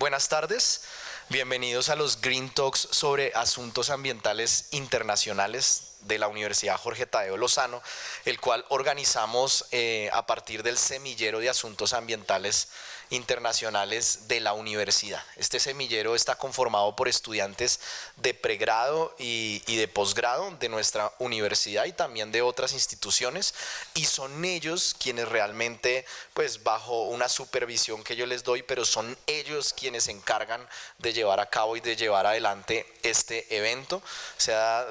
Buenas tardes, bienvenidos a los Green Talks sobre asuntos ambientales internacionales de la Universidad Jorge Tadeo Lozano, el cual organizamos a partir del semillero de asuntos ambientales internacionales de la universidad. Este semillero está conformado por estudiantes de pregrado y de posgrado de nuestra universidad y también de otras instituciones, y son ellos quienes realmente, pues bajo una supervisión que yo les doy, pero son ellos quienes se encargan de llevar a cabo y de llevar adelante este evento. O sea,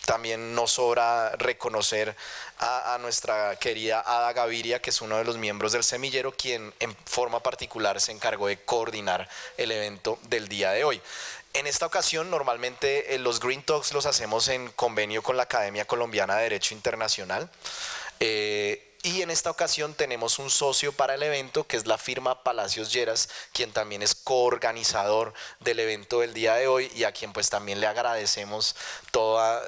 también nos sobra reconocer a nuestra querida Ada Gaviria, que es uno de los miembros del semillero, quien en forma particular se encargó de coordinar el evento del día de hoy. En esta ocasión, normalmente los Green Talks los hacemos en convenio con la Academia Colombiana de Derecho Internacional. Y en esta ocasión tenemos un socio para el evento, que es la firma Palacios Lleras, quien también es coorganizador del evento del día de hoy y a quien pues también le agradecemos todo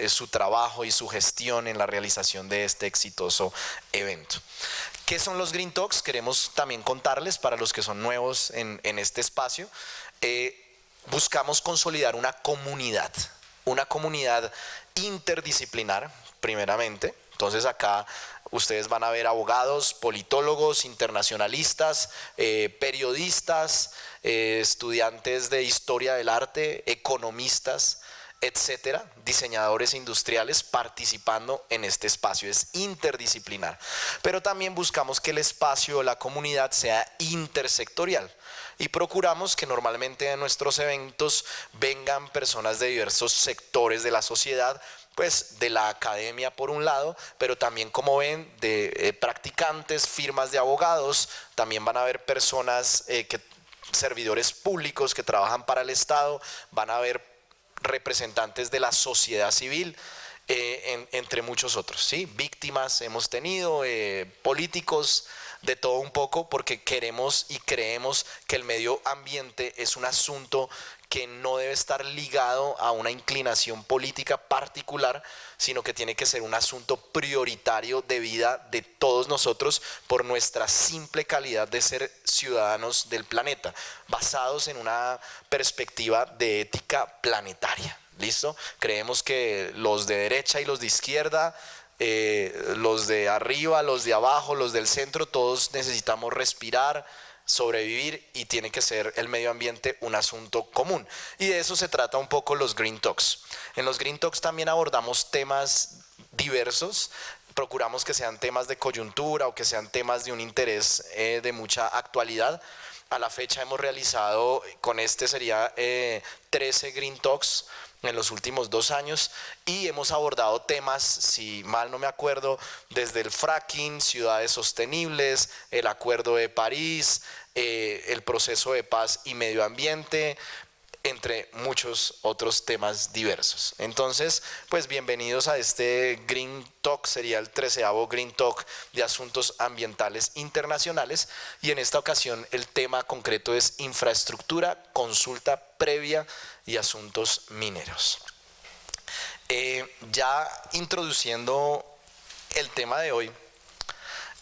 su trabajo y su gestión en la realización de este exitoso evento. ¿Qué son los Green Talks? Queremos también contarles, para los que son nuevos en este espacio, buscamos consolidar una comunidad interdisciplinar, primeramente. Entonces acá ustedes van a ver abogados, politólogos, internacionalistas, periodistas, estudiantes de historia del arte, economistas, etcétera, diseñadores industriales participando en este espacio. Es interdisciplinar, pero también buscamos que el espacio o la comunidad sea intersectorial y procuramos que normalmente en nuestros eventos vengan personas de diversos sectores de la sociedad, pues de la academia por un lado, pero también, como ven, de practicantes, firmas de abogados. También van a haber personas, servidores públicos que trabajan para el Estado, van a haber representantes de la sociedad civil, entre muchos otros, ¿sí? Víctimas hemos tenido, políticos, de todo un poco, porque queremos y creemos que el medio ambiente es un asunto que no debe estar ligado a una inclinación política particular, sino que tiene que ser un asunto prioritario de vida de todos nosotros por nuestra simple calidad de ser ciudadanos del planeta, basados en una perspectiva de ética planetaria. ¿Listo? Creemos que los de derecha y los de izquierda, los de arriba, los de abajo, los del centro, todos necesitamos respirar, sobrevivir, y tiene que ser el medio ambiente un asunto común. Y de eso se trata un poco los Green Talks. En los Green Talks también abordamos temas diversos. Procuramos que sean temas de coyuntura o que sean temas de un interés de mucha actualidad. A la fecha hemos realizado, con este sería 13 Green Talks en los últimos 2 años, y hemos abordado temas, si mal no me acuerdo, desde el fracking, ciudades sostenibles, el Acuerdo de París, el proceso de paz y medio ambiente, entre muchos otros temas diversos. Entonces, pues bienvenidos a este Green Talk, sería el 13º Green Talk de asuntos ambientales internacionales, y en esta ocasión el tema concreto es infraestructura, consulta previa y asuntos mineros. Ya introduciendo el tema de hoy,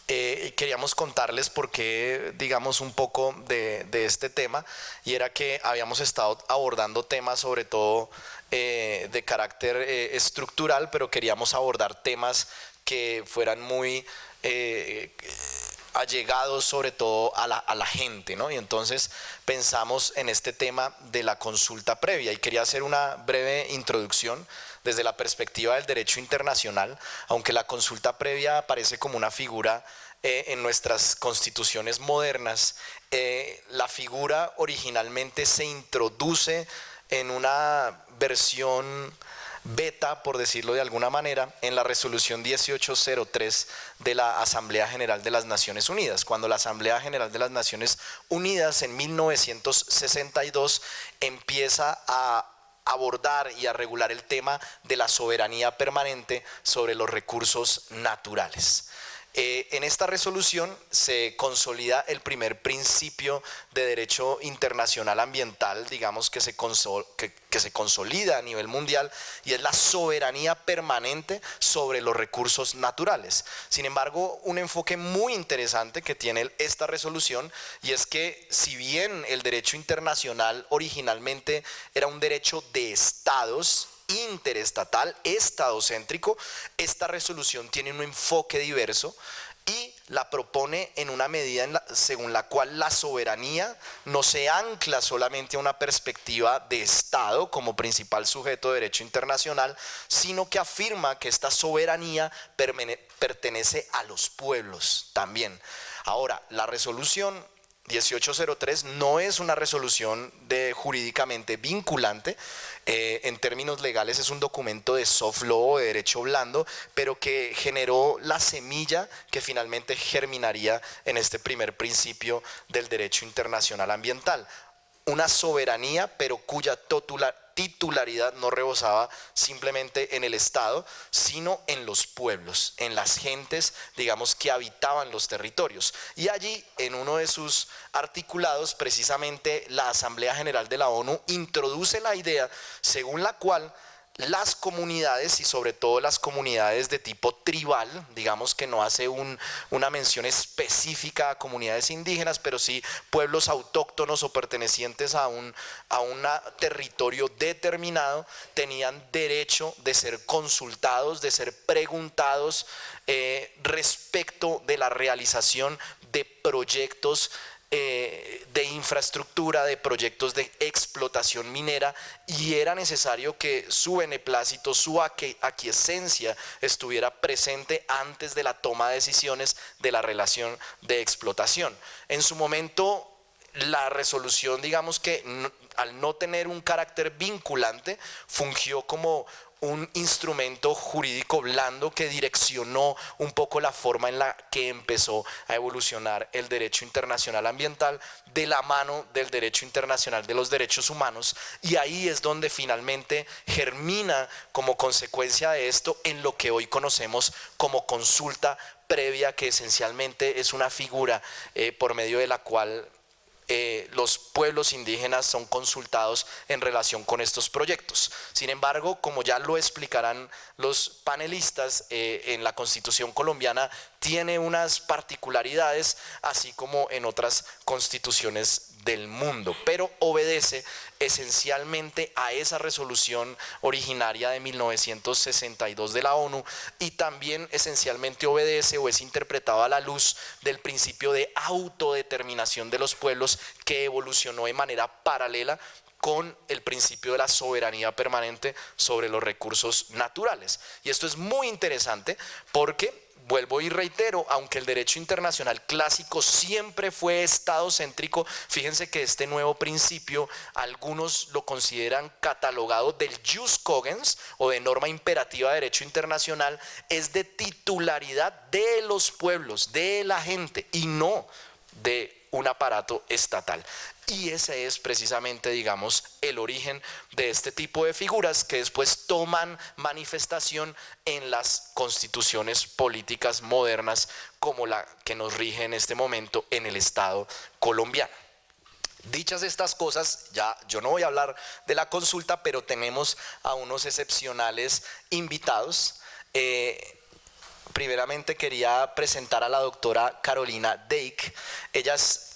queríamos contarles por qué, digamos, un poco de este tema, y era que habíamos estado abordando temas sobre todo de carácter estructural, pero queríamos abordar temas que fueran muy allegados sobre todo a la gente, ¿no? Y entonces pensamos en este tema de la consulta previa, y quería hacer una breve introducción desde la perspectiva del derecho internacional. Aunque la consulta previa aparece como una figura en nuestras constituciones modernas, la figura originalmente se introduce en una versión beta, por decirlo de alguna manera, en la resolución 1803 de la Asamblea General de las Naciones Unidas, cuando la Asamblea General de las Naciones Unidas en 1962 empieza a abordar y a regular el tema de la soberanía permanente sobre los recursos naturales. En esta resolución se consolida el primer principio de derecho internacional ambiental, digamos que se consolida a nivel mundial, y es la soberanía permanente sobre los recursos naturales. Sin embargo, un enfoque muy interesante que tiene esta resolución, y es que si bien el derecho internacional originalmente era un derecho de estados, interestatal, estadocéntrico, esta resolución tiene un enfoque diverso y la propone en una medida según la cual la soberanía no se ancla solamente a una perspectiva de Estado como principal sujeto de derecho internacional, sino que afirma que esta soberanía pertenece a los pueblos también. Ahora, la resolución 1803 no es una resolución jurídicamente vinculante. En términos legales es un documento de soft law, de derecho blando, pero que generó la semilla que finalmente germinaría en este primer principio del derecho internacional ambiental. Una soberanía, pero cuya titularidad no rebosaba simplemente en el Estado, sino en los pueblos, en las gentes, digamos, que habitaban los territorios. Y allí, en uno de sus articulados, precisamente la Asamblea General de la ONU introduce la idea según la cual las comunidades, y sobre todo las comunidades de tipo tribal, digamos que no hace una mención específica a comunidades indígenas, pero sí pueblos autóctonos o pertenecientes a un territorio determinado, tenían derecho de ser consultados, de ser preguntados respecto de la realización de proyectos de infraestructura, de proyectos de explotación minera, y era necesario que su beneplácito, su aquiescencia estuviera presente antes de la toma de decisiones de la relación de explotación. En su momento, la resolución, digamos que al no tener un carácter vinculante, fungió como un instrumento jurídico blando que direccionó un poco la forma en la que empezó a evolucionar el derecho internacional ambiental de la mano del derecho internacional de los derechos humanos, y ahí es donde finalmente germina como consecuencia de esto en lo que hoy conocemos como consulta previa, que esencialmente es una figura por medio de la cual los pueblos indígenas son consultados en relación con estos proyectos. Sin embargo, como ya lo explicarán los panelistas, en la Constitución colombiana tiene unas particularidades, así como en otras constituciones del mundo, pero obedece esencialmente a esa resolución originaria de 1962 de la ONU, y también esencialmente obedece o es interpretado a la luz del principio de autodeterminación de los pueblos, que evolucionó de manera paralela con el principio de la soberanía permanente sobre los recursos naturales. Y esto es muy interesante porque, vuelvo y reitero, aunque el derecho internacional clásico siempre fue estadocéntrico, fíjense que este nuevo principio algunos lo consideran catalogado del jus cogens o de norma imperativa de derecho internacional, es de titularidad de los pueblos, de la gente, y no de un aparato estatal. Y ese es precisamente, digamos, el origen de este tipo de figuras que después toman manifestación en las constituciones políticas modernas como la que nos rige en este momento en el Estado colombiano. Dichas estas cosas, ya yo no voy a hablar de la consulta, pero tenemos a unos excepcionales invitados. Primeramente quería presentar a la doctora Carolina Dake. Ella es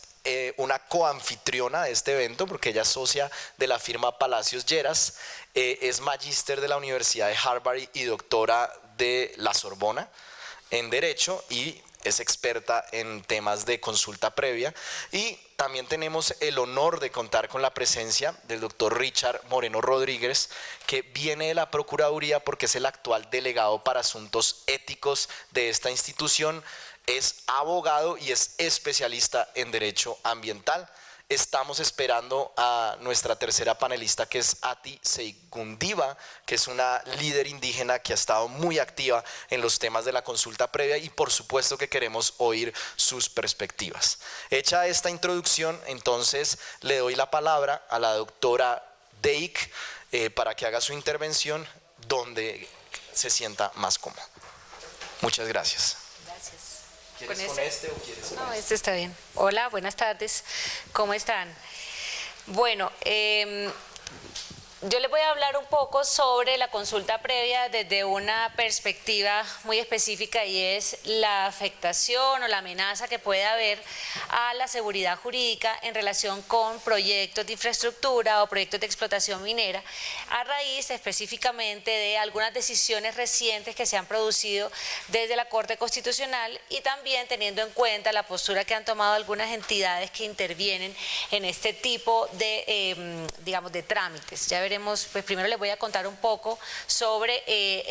una coanfitriona de este evento porque ella es socia de la firma Palacios Lleras, es magíster de la Universidad de Harvard y doctora de la Sorbona en Derecho, y es experta en temas de consulta previa. Y también tenemos el honor de contar con la presencia del doctor Richard Moreno Rodríguez, que viene de la Procuraduría porque es el actual delegado para asuntos éticos de esta institución. Es abogado y es especialista en derecho ambiental. Estamos esperando a nuestra tercera panelista, que es Ati Seigundiva, que es una líder indígena que ha estado muy activa en los temas de la consulta previa, y por supuesto que queremos oír sus perspectivas. Hecha esta introducción, entonces le doy la palabra a la doctora Dake para que haga su intervención donde se sienta más cómoda. Muchas gracias. Gracias. ¿Quieres con este o quieres con No, este? este está bien. Hola, buenas tardes. ¿Cómo están? Bueno, yo les voy a hablar un poco sobre la consulta previa desde una perspectiva muy específica, y es la afectación o la amenaza que puede haber a la seguridad jurídica en relación con proyectos de infraestructura o proyectos de explotación minera, a raíz específicamente de algunas decisiones recientes que se han producido desde la Corte Constitucional, y también teniendo en cuenta la postura que han tomado algunas entidades que intervienen en este tipo de, digamos, de trámites. Ya veremos, pues primero les voy a contar un poco sobre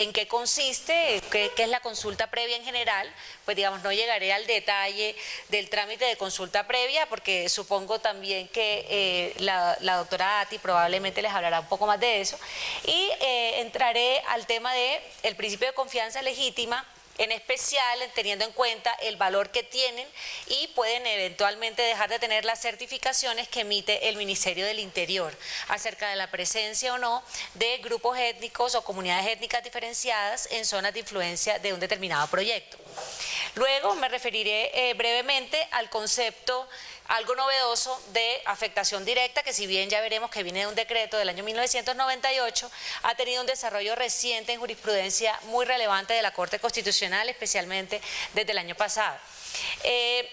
en qué consiste, qué es la consulta previa en general. Pues digamos, no llegaré al detalle del trámite de consulta previa, porque supongo también que la doctora Ati probablemente les hablará un poco más de eso, y entraré al tema del principio de confianza legítima, en especial teniendo en cuenta el valor que tienen y pueden eventualmente dejar de tener las certificaciones que emite el Ministerio del Interior acerca de la presencia o no de grupos étnicos o comunidades étnicas diferenciadas en zonas de influencia de un determinado proyecto. Luego me referiré brevemente al concepto algo novedoso de afectación directa, que si bien ya veremos que viene de un decreto del año 1998, ha tenido un desarrollo reciente en jurisprudencia muy relevante de la Corte Constitucional, especialmente desde el año pasado.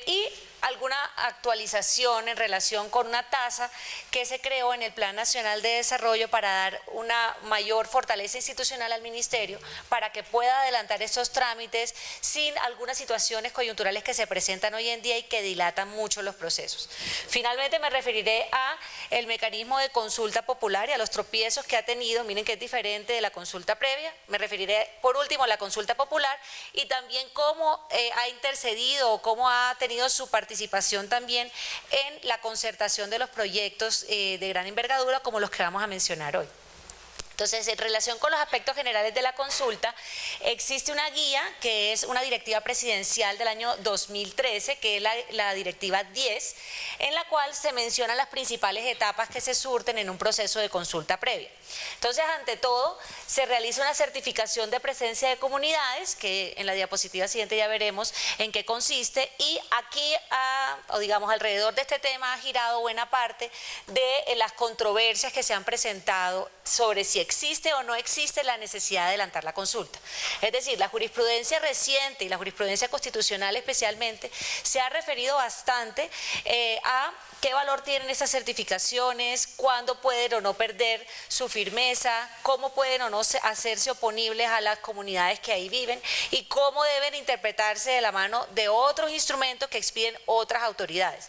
Y alguna actualización en relación con una tasa que se creó en el Plan Nacional de Desarrollo para dar una mayor fortaleza institucional al Ministerio, para que pueda adelantar estos trámites sin algunas situaciones coyunturales que se presentan hoy en día y que dilatan mucho los procesos. Finalmente me referiré a el mecanismo de consulta popular y a los tropiezos que ha tenido. Miren que es diferente de la consulta previa. Me referiré por último a la consulta popular y también cómo ha intercedido o cómo ha tenido su participación también en la concertación de los proyectos de gran envergadura como los que vamos a mencionar hoy. Entonces, en relación con los aspectos generales de la consulta, existe una guía que es una directiva presidencial del año 2013, que es la directiva 10, en la cual se mencionan las principales etapas que se surten en un proceso de consulta previa. Entonces, ante todo, se realiza una certificación de presencia de comunidades, que en la diapositiva siguiente ya veremos en qué consiste, y aquí, o digamos, alrededor de este tema ha girado buena parte de las controversias que se han presentado sobre si existe o no existe la necesidad de adelantar la consulta. Es decir, la jurisprudencia reciente y la jurisprudencia constitucional especialmente se ha referido bastante a qué valor tienen esas certificaciones, cuándo pueden o no perder su firmeza, cómo pueden o no hacerse oponibles a las comunidades que ahí viven y cómo deben interpretarse de la mano de otros instrumentos que expiden otras autoridades.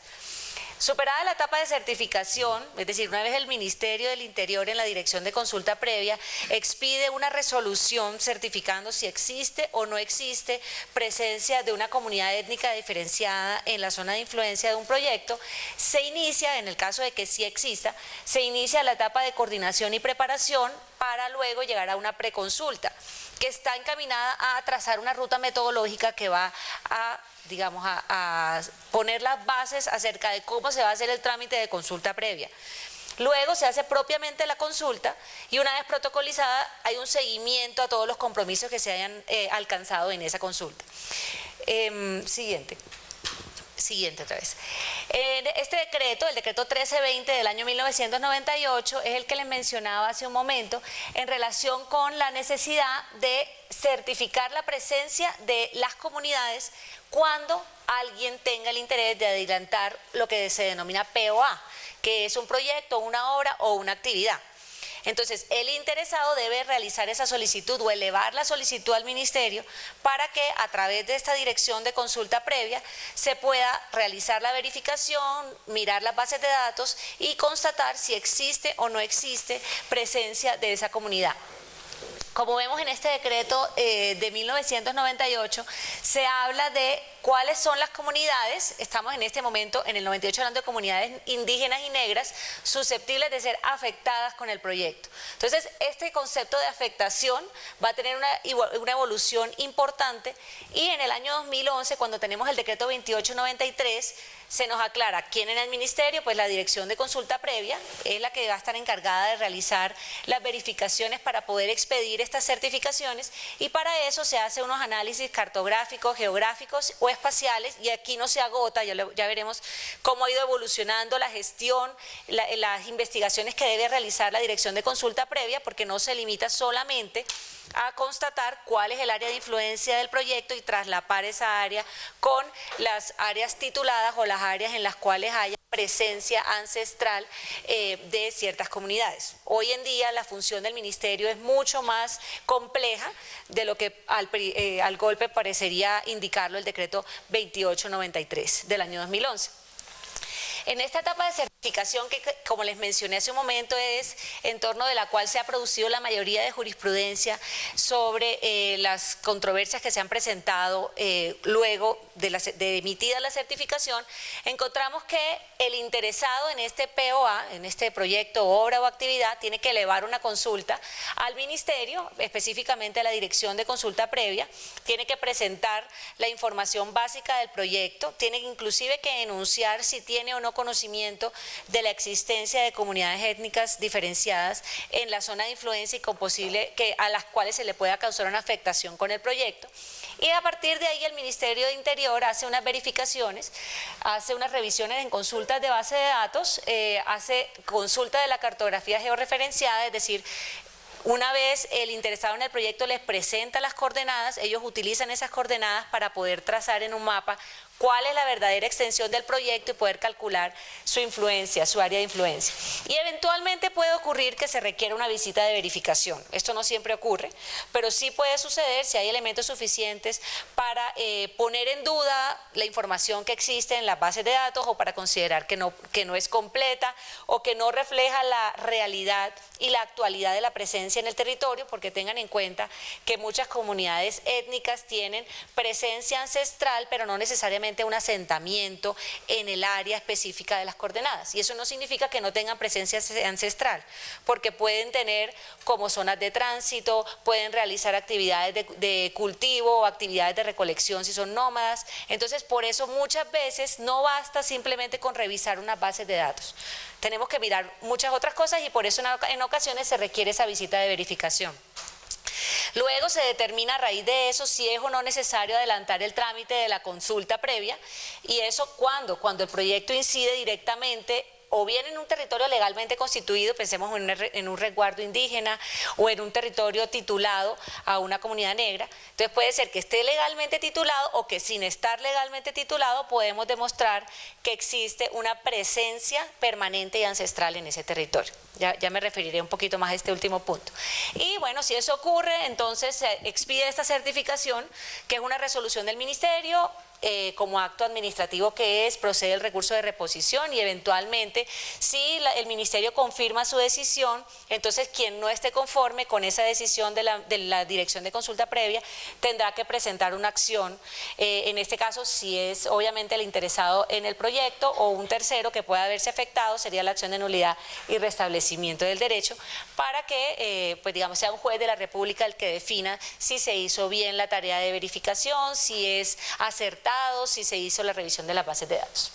Superada la etapa de certificación, es decir, una vez el Ministerio del Interior en la dirección de consulta previa expide una resolución certificando si existe o no existe presencia de una comunidad étnica diferenciada en la zona de influencia de un proyecto, se inicia, en el caso de que sí exista, se inicia la etapa de coordinación y preparación para luego llegar a una preconsulta, que está encaminada a trazar una ruta metodológica que va a, digamos, a poner las bases acerca de cómo se va a hacer el trámite de consulta previa. Luego se hace propiamente la consulta y una vez protocolizada hay un seguimiento a todos los compromisos que se hayan alcanzado en esa consulta. Siguiente otra vez. Este decreto, el decreto 1320 del año 1998, es el que les mencionaba hace un momento en relación con la necesidad de certificar la presencia de las comunidades cuando alguien tenga el interés de adelantar lo que se denomina POA, que es un proyecto, una obra o una actividad. Entonces, el interesado debe realizar esa solicitud o elevar la solicitud al ministerio para que a través de esta dirección de consulta previa se pueda realizar la verificación, mirar las bases de datos y constatar si existe o no existe presencia de esa comunidad. Como vemos en este decreto de 1998, se habla de cuáles son las comunidades, estamos en este momento en el 98 hablando de comunidades indígenas y negras susceptibles de ser afectadas con el proyecto. Entonces, este concepto de afectación va a tener una evolución importante y en el año 2011, cuando tenemos el decreto 2893, se nos aclara quién en el ministerio, pues la Dirección de Consulta Previa es la que va a estar encargada de realizar las verificaciones para poder expedir estas certificaciones, y para eso se hace unos análisis cartográficos, geográficos o espaciales, y aquí no se agota, ya veremos cómo ha ido evolucionando la gestión, las investigaciones que debe realizar la Dirección de Consulta Previa, porque no se limita solamente a constatar cuál es el área de influencia del proyecto y traslapar esa área con las áreas tituladas o las áreas en las cuales haya presencia ancestral de ciertas comunidades. Hoy en día la función del ministerio es mucho más compleja de lo que al golpe parecería indicarlo el decreto 2893 del año 2011. En esta etapa de certificación, que como les mencioné hace un momento, es en torno de la cual se ha producido la mayoría de jurisprudencia sobre las controversias que se han presentado luego de emitida la certificación, encontramos que el interesado en este POA, en este proyecto, obra o actividad, tiene que elevar una consulta al ministerio, específicamente a la Dirección de Consulta Previa, tiene que presentar la información básica del proyecto, tiene inclusive que enunciar si tiene o no conocimiento de la existencia de comunidades étnicas diferenciadas en la zona de influencia y con posible a las cuales se le pueda causar una afectación con el proyecto. Y a partir de ahí el Ministerio de Interior hace unas verificaciones, hace unas revisiones en consultas de base de datos, hace consulta de la cartografía georreferenciada, es decir, una vez el interesado en el proyecto les presenta las coordenadas, ellos utilizan esas coordenadas para poder trazar en un mapa cuál es la verdadera extensión del proyecto y poder calcular su influencia, su área de influencia. Y eventualmente puede ocurrir que se requiera una visita de verificación. Esto no siempre ocurre, pero sí puede suceder si hay elementos suficientes para poner en duda la información que existe en las bases de datos o para considerar que no es completa o que no refleja la realidad y la actualidad de la presencia en el territorio, porque tengan en cuenta que muchas comunidades étnicas tienen presencia ancestral, pero no necesariamente un asentamiento en el área específica de las coordenadas. Y eso no significa que no tengan presencia ancestral, porque pueden tener como zonas de tránsito, pueden realizar actividades de cultivo o actividades de recolección si son nómadas. Entonces, por eso muchas veces no basta simplemente con revisar unas bases de datos. Tenemos que mirar muchas otras cosas y por eso en ocasiones se requiere esa visita de verificación. Luego se determina a raíz de eso si es o no necesario adelantar el trámite de la consulta previa, y eso cuando el proyecto incide directamente o bien en un territorio legalmente constituido, pensemos en un resguardo indígena o en un territorio titulado a una comunidad negra. Entonces puede ser que esté legalmente titulado o que sin estar legalmente titulado podemos demostrar que existe una presencia permanente y ancestral en ese territorio. Ya me referiré un poquito más a este último punto. Y bueno, si eso ocurre, entonces se expide esta certificación, que es una resolución del ministerio. Como acto administrativo que es, procede el recurso de reposición y eventualmente si el ministerio confirma su decisión, entonces quien no esté conforme con esa decisión de la Dirección de Consulta Previa tendrá que presentar una acción, en este caso si es obviamente el interesado en el proyecto o un tercero que pueda haberse afectado, sería la acción de nulidad y restablecimiento del derecho, para que pues digamos sea un juez de la República el que defina si se hizo bien la tarea de verificación, si es acertado, si se hizo la revisión de las bases de datos.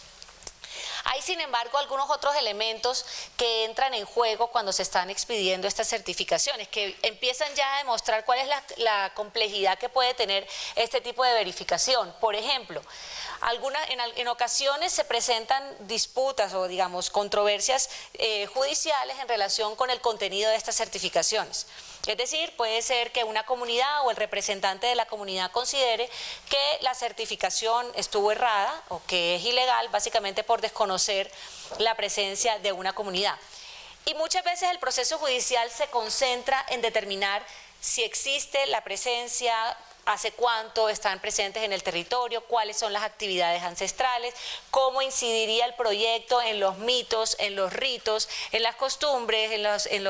Hay, sin embargo, algunos otros elementos que entran en juego cuando se están expidiendo estas certificaciones, que empiezan ya a demostrar cuál es la complejidad que puede tener este tipo de verificación. Por ejemplo, en ocasiones se presentan disputas o, digamos, controversias judiciales en relación con el contenido de estas certificaciones. Es decir, puede ser que una comunidad o el representante de la comunidad considere que la certificación estuvo errada o que es ilegal, básicamente por desconocer la presencia de una comunidad. Y muchas veces el proceso judicial se concentra en determinar si existe la presencia, hace cuánto están presentes en el territorio, cuáles son las actividades ancestrales, cómo incidiría el proyecto en los mitos, en los ritos, en las costumbres, en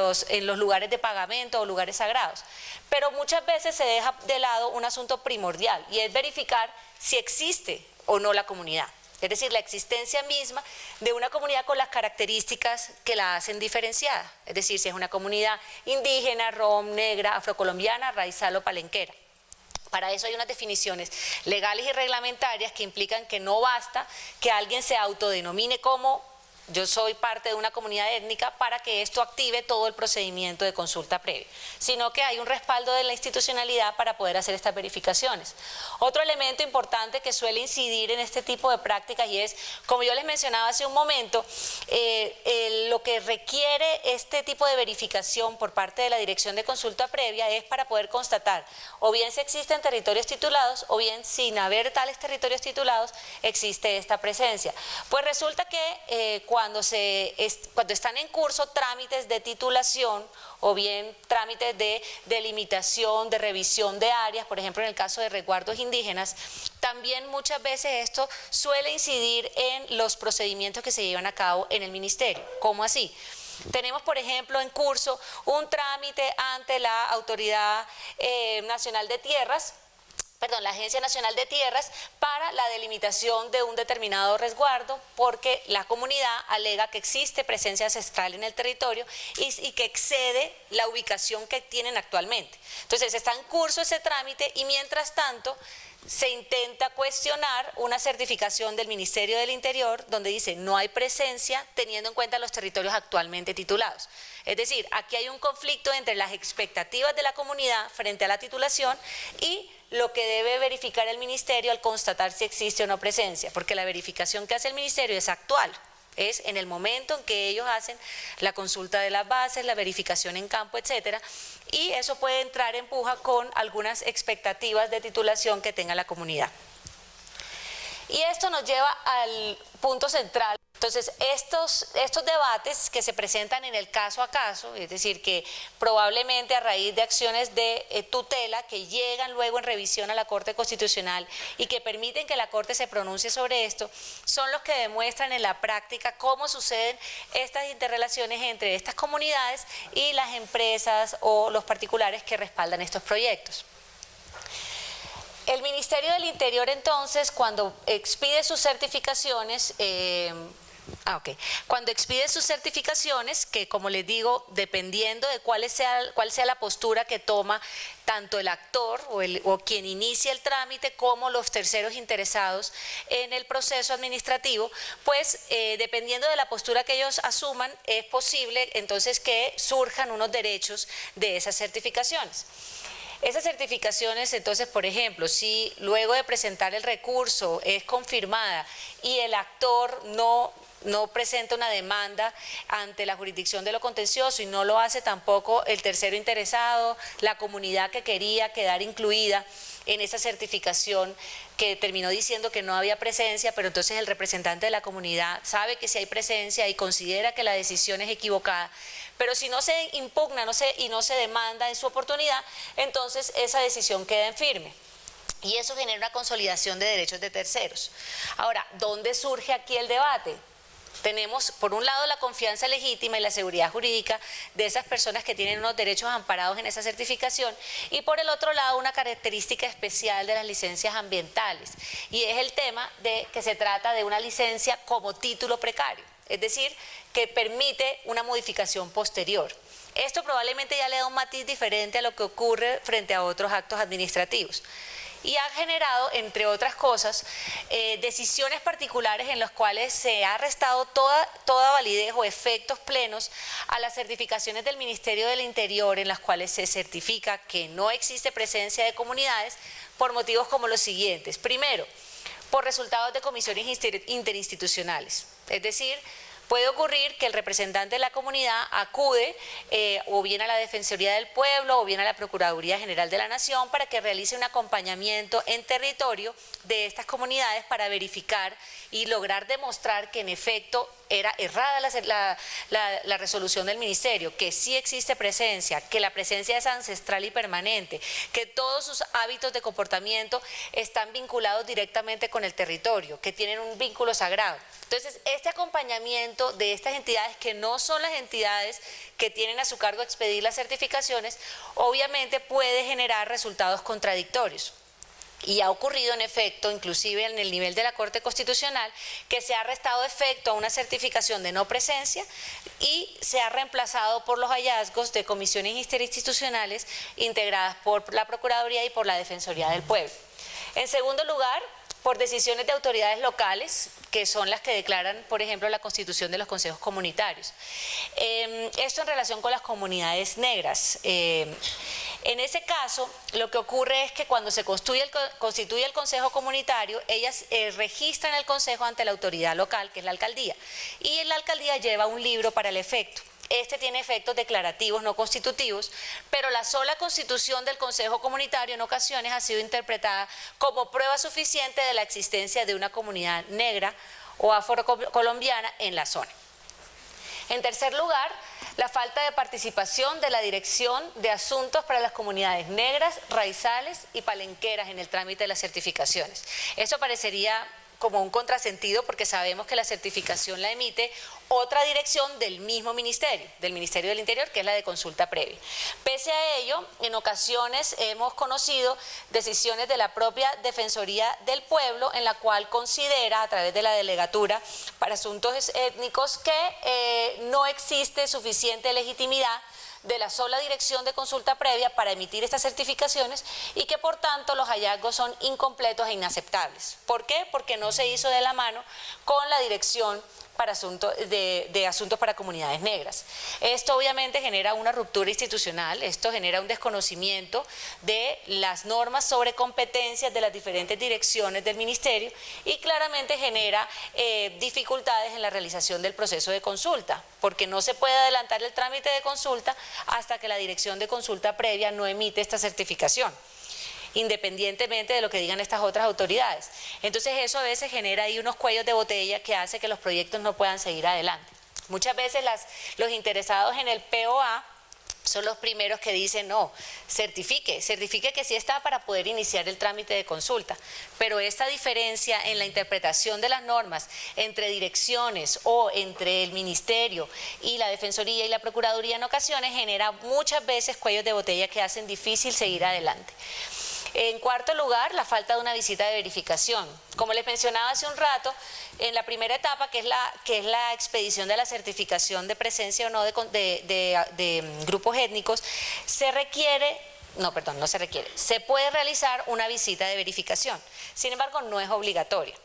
los lugares de pagamento o lugares sagrados. Pero muchas veces se deja de lado un asunto primordial y es verificar si existe o no la comunidad. Es decir, la existencia misma de una comunidad con las características que la hacen diferenciada. Es decir, si es una comunidad indígena, rom, negra, afrocolombiana, raizal o palenquera. Para eso hay unas definiciones legales y reglamentarias que implican que no basta que alguien se autodenomine como yo soy parte de una comunidad étnica para que esto active todo el procedimiento de consulta previa, sino que hay un respaldo de la institucionalidad para poder hacer estas verificaciones. Otro elemento importante que suele incidir en este tipo de prácticas y es, como yo les mencionaba hace un momento, lo que requiere este tipo de verificación por parte de la Dirección de Consulta Previa es para poder constatar o bien si existen territorios titulados o bien sin haber tales territorios titulados existe esta presencia. Pues resulta que cuando están en curso trámites de titulación o bien trámites de delimitación, de revisión de áreas, por ejemplo en el caso de resguardos indígenas, también muchas veces esto suele incidir en los procedimientos que se llevan a cabo en el ministerio. ¿Cómo así? Tenemos, por ejemplo, en curso un trámite ante la Autoridad Nacional de Tierras, la Agencia Nacional de Tierras para la delimitación de un determinado resguardo porque la comunidad alega que existe presencia ancestral en el territorio y que excede la ubicación que tienen actualmente. Entonces está en curso ese trámite y mientras tanto se intenta cuestionar una certificación del Ministerio del Interior donde dice no hay presencia teniendo en cuenta los territorios actualmente titulados. Es decir, aquí hay un conflicto entre las expectativas de la comunidad frente a la titulación y lo que debe verificar el ministerio al constatar si existe o no presencia, porque la verificación que hace el ministerio es actual, es en el momento en que ellos hacen la consulta de las bases, la verificación en campo, etcétera, y eso puede entrar en puja con algunas expectativas de titulación que tenga la comunidad. Y esto nos lleva al punto central. Entonces, estos debates que se presentan en el caso a caso, es decir, que probablemente a raíz de acciones de tutela que llegan luego en revisión a la Corte Constitucional y que permiten que la Corte se pronuncie sobre esto, son los que demuestran en la práctica cómo suceden estas interrelaciones entre estas comunidades y las empresas o los particulares que respaldan estos proyectos. El Ministerio del Interior, entonces, cuando expide sus certificaciones, que como les digo, dependiendo de cuál sea la postura que toma tanto el actor o quien inicia el trámite como los terceros interesados en el proceso administrativo, pues dependiendo de la postura que ellos asuman, es posible entonces que surjan unos derechos de esas certificaciones. Esas certificaciones, entonces, por ejemplo, si luego de presentar el recurso es confirmada y el actor no presenta una demanda ante la jurisdicción de lo contencioso y no lo hace tampoco el tercero interesado, la comunidad que quería quedar incluida en esa certificación que terminó diciendo que no había presencia, pero entonces el representante de la comunidad sabe que sí hay presencia y considera que la decisión es equivocada, pero si no se impugna y no se demanda en su oportunidad, entonces esa decisión queda en firme. Y eso genera una consolidación de derechos de terceros. Ahora, ¿dónde surge aquí el debate? Tenemos, por un lado, la confianza legítima y la seguridad jurídica de esas personas que tienen unos derechos amparados en esa certificación y por el otro lado, una característica especial de las licencias ambientales y es el tema de que se trata de una licencia como título precario, es decir, que permite una modificación posterior. Esto probablemente ya le da un matiz diferente a lo que ocurre frente a otros actos administrativos. Y ha generado, entre otras cosas, decisiones particulares en las cuales se ha restado toda validez o efectos plenos a las certificaciones del Ministerio del Interior en las cuales se certifica que no existe presencia de comunidades por motivos como los siguientes. Primero, por resultados de comisiones interinstitucionales, es decir, puede ocurrir que el representante de la comunidad acude o bien a la Defensoría del Pueblo o bien a la Procuraduría General de la Nación para que realice un acompañamiento en territorio de estas comunidades para verificar y lograr demostrar que en efecto era errada la resolución del ministerio, que sí existe presencia, que la presencia es ancestral y permanente, que todos sus hábitos de comportamiento están vinculados directamente con el territorio, que tienen un vínculo sagrado. Entonces, este acompañamiento de estas entidades que no son las entidades que tienen a su cargo expedir las certificaciones, obviamente puede generar resultados contradictorios. Y ha ocurrido en efecto, inclusive en el nivel de la Corte Constitucional, que se ha restado efecto a una certificación de no presencia y se ha reemplazado por los hallazgos de comisiones interinstitucionales integradas por la Procuraduría y por la Defensoría del Pueblo. En segundo lugar, por decisiones de autoridades locales, que son las que declaran, por ejemplo, la constitución de los consejos comunitarios. Esto en relación con las comunidades negras. En ese caso, lo que ocurre es que cuando se constituye el consejo comunitario, ellas registran el consejo ante la autoridad local, que es la alcaldía, y la alcaldía lleva un libro para el efecto. Este tiene efectos declarativos, no constitutivos, pero la sola constitución del Consejo Comunitario en ocasiones ha sido interpretada como prueba suficiente de la existencia de una comunidad negra o afrocolombiana en la zona. En tercer lugar, la falta de participación de la Dirección de Asuntos para las Comunidades Negras, Raizales y Palenqueras en el trámite de las certificaciones. Eso parecería como un contrasentido porque sabemos que la certificación la emite otra dirección del mismo ministerio, del Ministerio del Interior, que es la de consulta previa. Pese a ello, en ocasiones hemos conocido decisiones de la propia Defensoría del Pueblo en la cual considera a través de la Delegatura para Asuntos Étnicos que no existe suficiente legitimidad de la sola dirección de consulta previa para emitir estas certificaciones y que por tanto los hallazgos son incompletos e inaceptables. ¿Por qué? Porque no se hizo de la mano con la dirección para asuntos para comunidades negras. Esto obviamente genera una ruptura institucional, esto genera un desconocimiento de las normas sobre competencias de las diferentes direcciones del ministerio y claramente genera dificultades en la realización del proceso de consulta, porque no se puede adelantar el trámite de consulta hasta que la dirección de consulta previa no emite esta certificación, independientemente de lo que digan estas otras autoridades. Entonces eso a veces genera ahí unos cuellos de botella que hace que los proyectos no puedan seguir adelante. Muchas veces los interesados en el POA son los primeros que dicen, no, certifique que sí está para poder iniciar el trámite de consulta. Pero esta diferencia en la interpretación de las normas entre direcciones o entre el ministerio y la Defensoría y la Procuraduría en ocasiones genera muchas veces cuellos de botella que hacen difícil seguir adelante. En cuarto lugar, la falta de una visita de verificación. Como les mencionaba hace un rato, en la primera etapa, que es la expedición de la certificación de presencia o no de grupos étnicos, se puede realizar una visita de verificación. Sin embargo, no es obligatoria.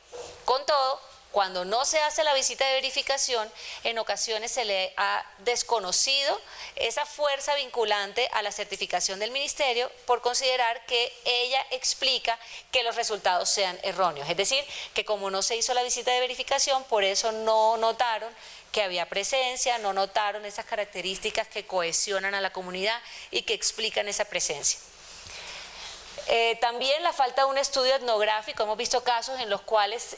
Con todo, cuando no se hace la visita de verificación, en ocasiones se le ha desconocido esa fuerza vinculante a la certificación del ministerio por considerar que ella explica que los resultados sean erróneos. Es decir, que como no se hizo la visita de verificación, por eso no notaron que había presencia, no notaron esas características que cohesionan a la comunidad y que explican esa presencia. También la falta de un estudio etnográfico, hemos visto casos en los cuales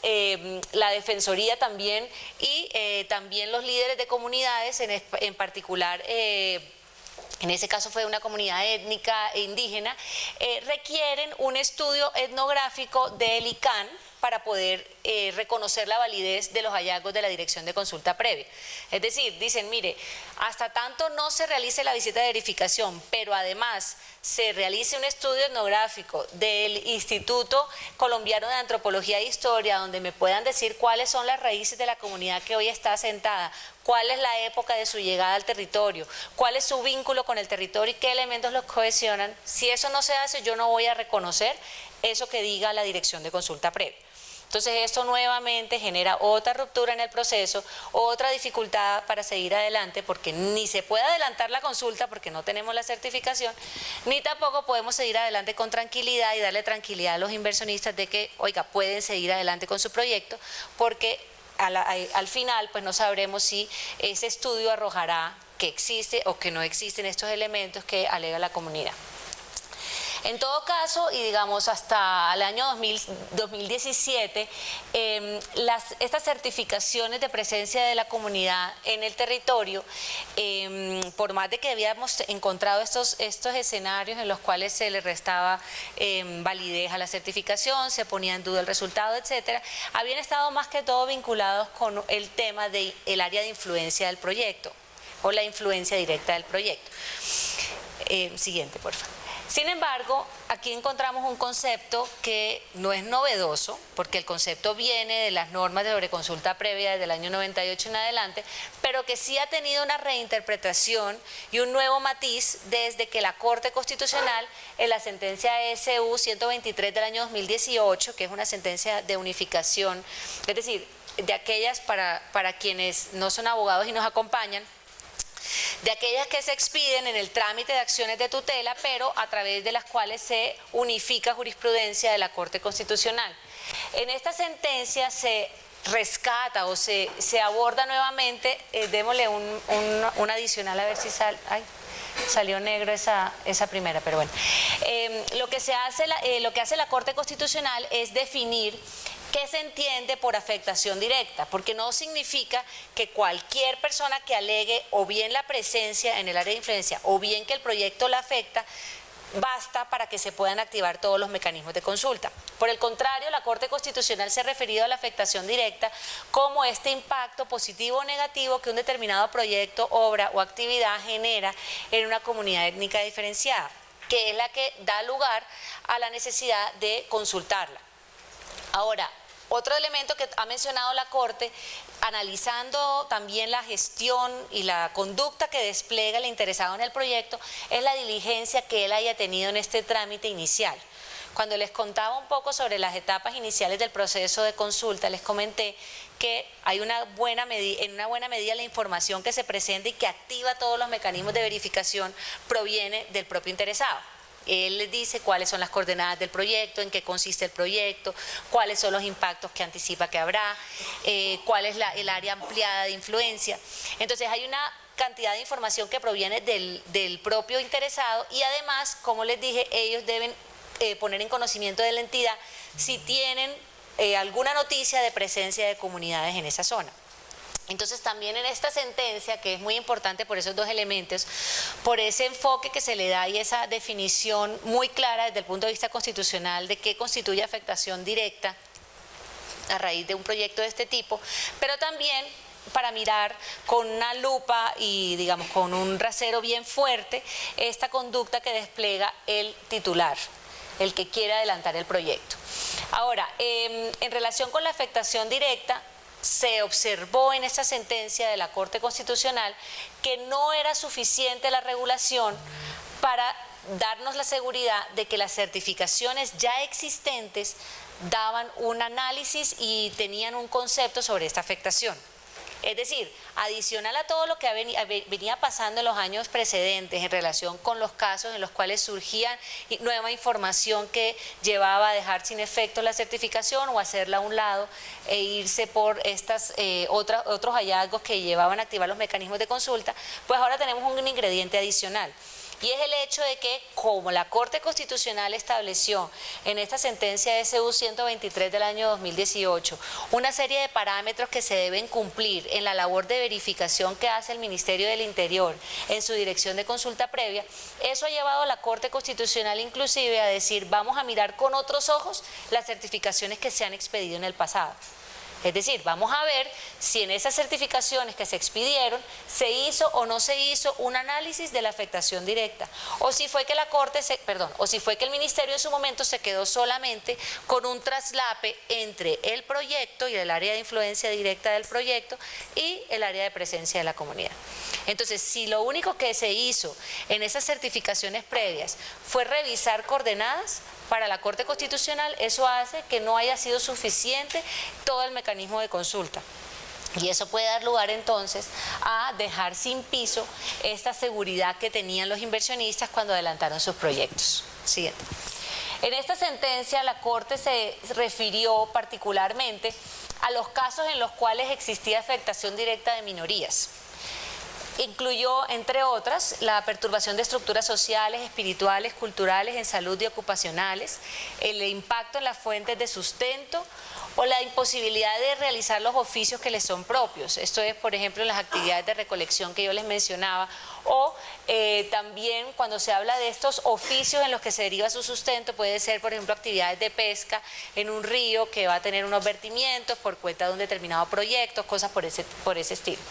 la Defensoría también y también los líderes de comunidades, en particular en ese caso fue una comunidad étnica e indígena, requieren un estudio etnográfico del ICANN para poder reconocer la validez de los hallazgos de la Dirección de Consulta Previa. Es decir, dicen, mire, hasta tanto no se realice la visita de verificación, pero además se realice un estudio etnográfico del Instituto Colombiano de Antropología e Historia, donde me puedan decir cuáles son las raíces de la comunidad que hoy está asentada, cuál es la época de su llegada al territorio, cuál es su vínculo con el territorio y qué elementos los cohesionan. Si eso no se hace, yo no voy a reconocer eso que diga la Dirección de Consulta Previa. Entonces esto nuevamente genera otra ruptura en el proceso, otra dificultad para seguir adelante, porque ni se puede adelantar la consulta porque no tenemos la certificación, ni tampoco podemos seguir adelante con tranquilidad y darle tranquilidad a los inversionistas de que, oiga, pueden seguir adelante con su proyecto, porque al final pues no sabremos si ese estudio arrojará que existe o que no existen estos elementos que alega la comunidad. En todo caso, y digamos hasta el año 2017, estas certificaciones de presencia de la comunidad en el territorio, por más de que habíamos encontrado estos escenarios en los cuales se le restaba validez a la certificación, se ponía en duda el resultado, etcétera, habían estado más que todo vinculados con el tema del área de influencia del proyecto o la influencia directa del proyecto. Siguiente, por favor. Sin embargo, aquí encontramos un concepto que no es novedoso, porque el concepto viene de las normas de sobreconsulta previa desde el año 98 en adelante, pero que sí ha tenido una reinterpretación y un nuevo matiz desde que la Corte Constitucional, en la sentencia SU 123 del año 2018, que es una sentencia de unificación, es decir, de aquellas para quienes no son abogados y nos acompañan, de aquellas que se expiden en el trámite de acciones de tutela, pero a través de las cuales se unifica jurisprudencia de la Corte Constitucional. En esta sentencia se rescata o se aborda nuevamente, démosle un adicional a ver si sale. Salió negro esa primera, pero bueno. Lo que hace la Corte Constitucional es definir qué se entiende por afectación directa, porque no significa que cualquier persona que alegue o bien la presencia en el área de influencia o bien que el proyecto la afecta, basta para que se puedan activar todos los mecanismos de consulta. Por el contrario, la Corte Constitucional se ha referido a la afectación directa como este impacto positivo o negativo que un determinado proyecto, obra o actividad genera en una comunidad étnica diferenciada, que es la que da lugar a la necesidad de consultarla. Ahora, otro elemento que ha mencionado la Corte, analizando también la gestión y la conducta que despliega el interesado en el proyecto, es la diligencia que él haya tenido en este trámite inicial. Cuando les contaba un poco sobre las etapas iniciales del proceso de consulta, les comenté que hay en una buena medida la información que se presenta y que activa todos los mecanismos de verificación proviene del propio interesado. Él les dice cuáles son las coordenadas del proyecto, en qué consiste el proyecto, cuáles son los impactos que anticipa que habrá, cuál es el área ampliada de influencia. Entonces hay una cantidad de información que proviene del propio interesado y además, como les dije, ellos deben poner en conocimiento de la entidad si tienen alguna noticia de presencia de comunidades en esa zona. Entonces también en esta sentencia, que es muy importante por esos dos elementos, por ese enfoque que se le da y esa definición muy clara desde el punto de vista constitucional de qué constituye afectación directa a raíz de un proyecto de este tipo, pero también para mirar con una lupa y digamos con un rasero bien fuerte esta conducta que despliega el titular, el que quiere adelantar el proyecto. Ahora, en relación con la afectación directa, se observó en esa sentencia de la Corte Constitucional que no era suficiente la regulación para darnos la seguridad de que las certificaciones ya existentes daban un análisis y tenían un concepto sobre esta afectación. Es decir, adicional a todo lo que venía pasando en los años precedentes en relación con los casos en los cuales surgía nueva información que llevaba a dejar sin efecto la certificación o hacerla a un lado e irse por estas otros hallazgos que llevaban a activar los mecanismos de consulta, pues ahora tenemos un ingrediente adicional. Y es el hecho de que, como la Corte Constitucional estableció en esta sentencia SU 123 del año 2018, una serie de parámetros que se deben cumplir en la labor de verificación que hace el Ministerio del Interior en su dirección de consulta previa, eso ha llevado a la Corte Constitucional inclusive a decir, vamos a mirar con otros ojos las certificaciones que se han expedido en el pasado. Es decir, vamos a ver si en esas certificaciones que se expidieron se hizo o no se hizo un análisis de la afectación directa, o si fue que o si fue que el Ministerio en su momento se quedó solamente con un traslape entre el proyecto y el área de influencia directa del proyecto y el área de presencia de la comunidad. Entonces, si lo único que se hizo en esas certificaciones previas fue revisar coordenadas, para la Corte Constitucional eso hace que no haya sido suficiente todo el mecanismo de consulta. Y eso puede dar lugar entonces a dejar sin piso esta seguridad que tenían los inversionistas cuando adelantaron sus proyectos. Siguiente. En esta sentencia la Corte se refirió particularmente a los casos en los cuales existía afectación directa de minorías. Incluyó, entre otras, la perturbación de estructuras sociales, espirituales, culturales, en salud y ocupacionales, el impacto en las fuentes de sustento o la imposibilidad de realizar los oficios que les son propios. Esto es, por ejemplo, las actividades de recolección que yo les mencionaba o también cuando se habla de estos oficios en los que se deriva su sustento, puede ser, por ejemplo, actividades de pesca en un río que va a tener unos vertimientos por cuenta de un determinado proyecto, cosas por ese estilo.